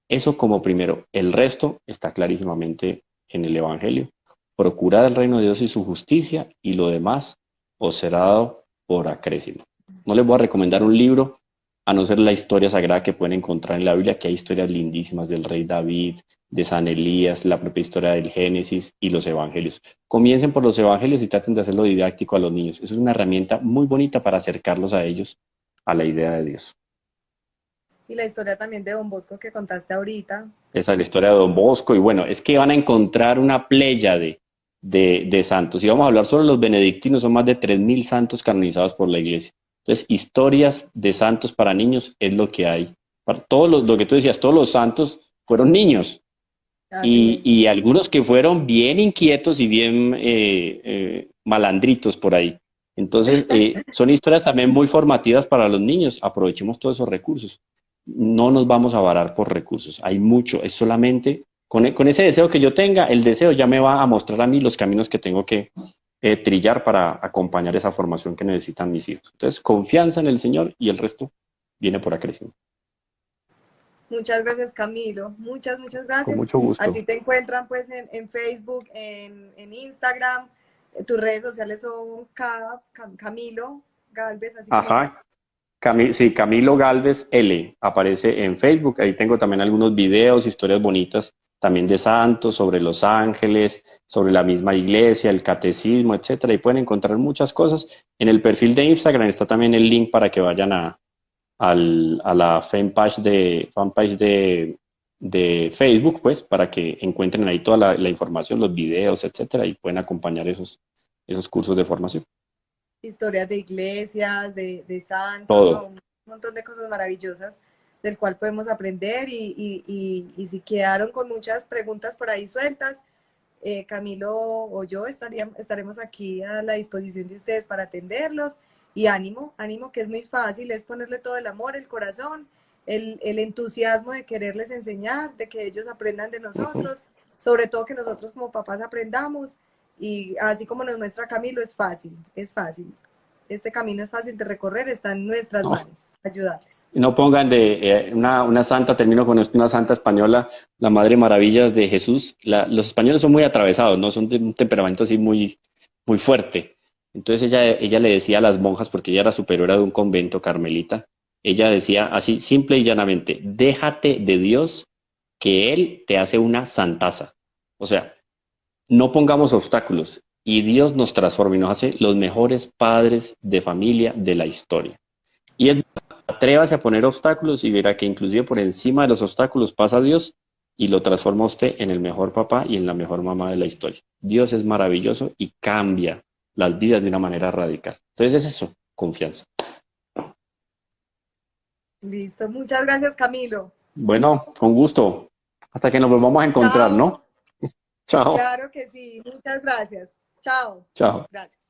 S2: Eso como primero. El resto está clarísimamente en el Evangelio. Procurad el reino de Dios y su justicia, y lo demás os será dado por acrésimo. No les voy a recomendar un libro, a no ser la historia sagrada que pueden encontrar en la Biblia, que hay historias lindísimas del rey David, de San Elías, la propia historia del Génesis y los Evangelios. Comiencen por los Evangelios y traten de hacerlo didáctico a los niños. Eso es una herramienta muy bonita para acercarlos a ellos a la idea de Dios.
S1: Y la historia también de Don Bosco que contaste ahorita.
S2: Esa es la historia de Don Bosco. Y bueno, es que van a encontrar una playa de santos. Y vamos a hablar sobre los benedictinos, son más de 3.000 santos canonizados por la iglesia. Entonces, historias de santos para niños es lo que hay. Para todos lo que tú decías, todos los santos fueron niños.
S1: Así es.
S2: Y algunos que fueron bien inquietos y bien malandritos por ahí. Entonces, son historias también muy formativas para los niños. Aprovechemos todos esos recursos. No nos vamos a varar por recursos. Hay mucho. Es solamente con ese deseo que yo tenga, el deseo ya me va a mostrar a mí los caminos que tengo que trillar para acompañar esa formación que necesitan mis hijos. Entonces, confianza en el Señor y el resto viene por acrésimo.
S1: Muchas gracias, Camilo. Muchas
S2: Con
S1: gracias.
S2: mucho
S1: A
S2: gusto.
S1: ti te encuentran pues en Facebook, en Instagram. Tus redes sociales son Camilo Galvez, así como tú.
S2: Ajá. Sí, Camilo Galvez L. aparece en Facebook. Ahí tengo también algunos videos, historias bonitas también de santos, sobre los ángeles, sobre la misma iglesia, el catecismo, etcétera. Y pueden encontrar muchas cosas. En el perfil de Instagram está también el link para que vayan a la fanpage de Facebook, pues, para que encuentren ahí toda la información, los videos, etcétera, y pueden acompañar esos cursos de formación.
S1: Historias de iglesias, de santos, ¿no?
S2: Todo.
S1: Un montón de cosas maravillosas del cual podemos aprender y si quedaron con muchas preguntas por ahí sueltas, Camilo o yo estaremos aquí a la disposición de ustedes para atenderlos y ánimo, ánimo que es muy fácil, es ponerle todo el amor, el corazón, el entusiasmo de quererles enseñar, de que ellos aprendan de
S2: Ujú.
S1: nosotros, sobre todo que nosotros como papás aprendamos y así como nos muestra Camilo, es fácil, es fácil. Este camino es fácil de recorrer, está en nuestras
S2: No,
S1: manos, ayudarles.
S2: no pongan de una santa, termino con esto, una santa española, la Madre Maravillas de Jesús. Los españoles son muy atravesados, ¿no? Son de un temperamento así muy, muy fuerte. Entonces ella le decía a las monjas, porque ella era superiora de un convento carmelita, ella decía así simple y llanamente: déjate de Dios, que Él te hace una santaza. O sea, no pongamos obstáculos y Dios nos transforma y nos hace los mejores padres de familia de la historia. Y es atrévase a poner obstáculos y verá que inclusive por encima de los obstáculos pasa Dios y lo transforma a usted en el mejor papá y en la mejor mamá de la historia. Dios es maravilloso y cambia las vidas de una manera radical. Entonces es eso, confianza.
S1: Listo, muchas gracias Camilo.
S2: Bueno, con gusto. Hasta que nos volvamos a encontrar,
S1: Chao.
S2: ¿no? Chao.
S1: Claro que sí, muchas gracias. Chao.
S2: Chao.
S1: Gracias.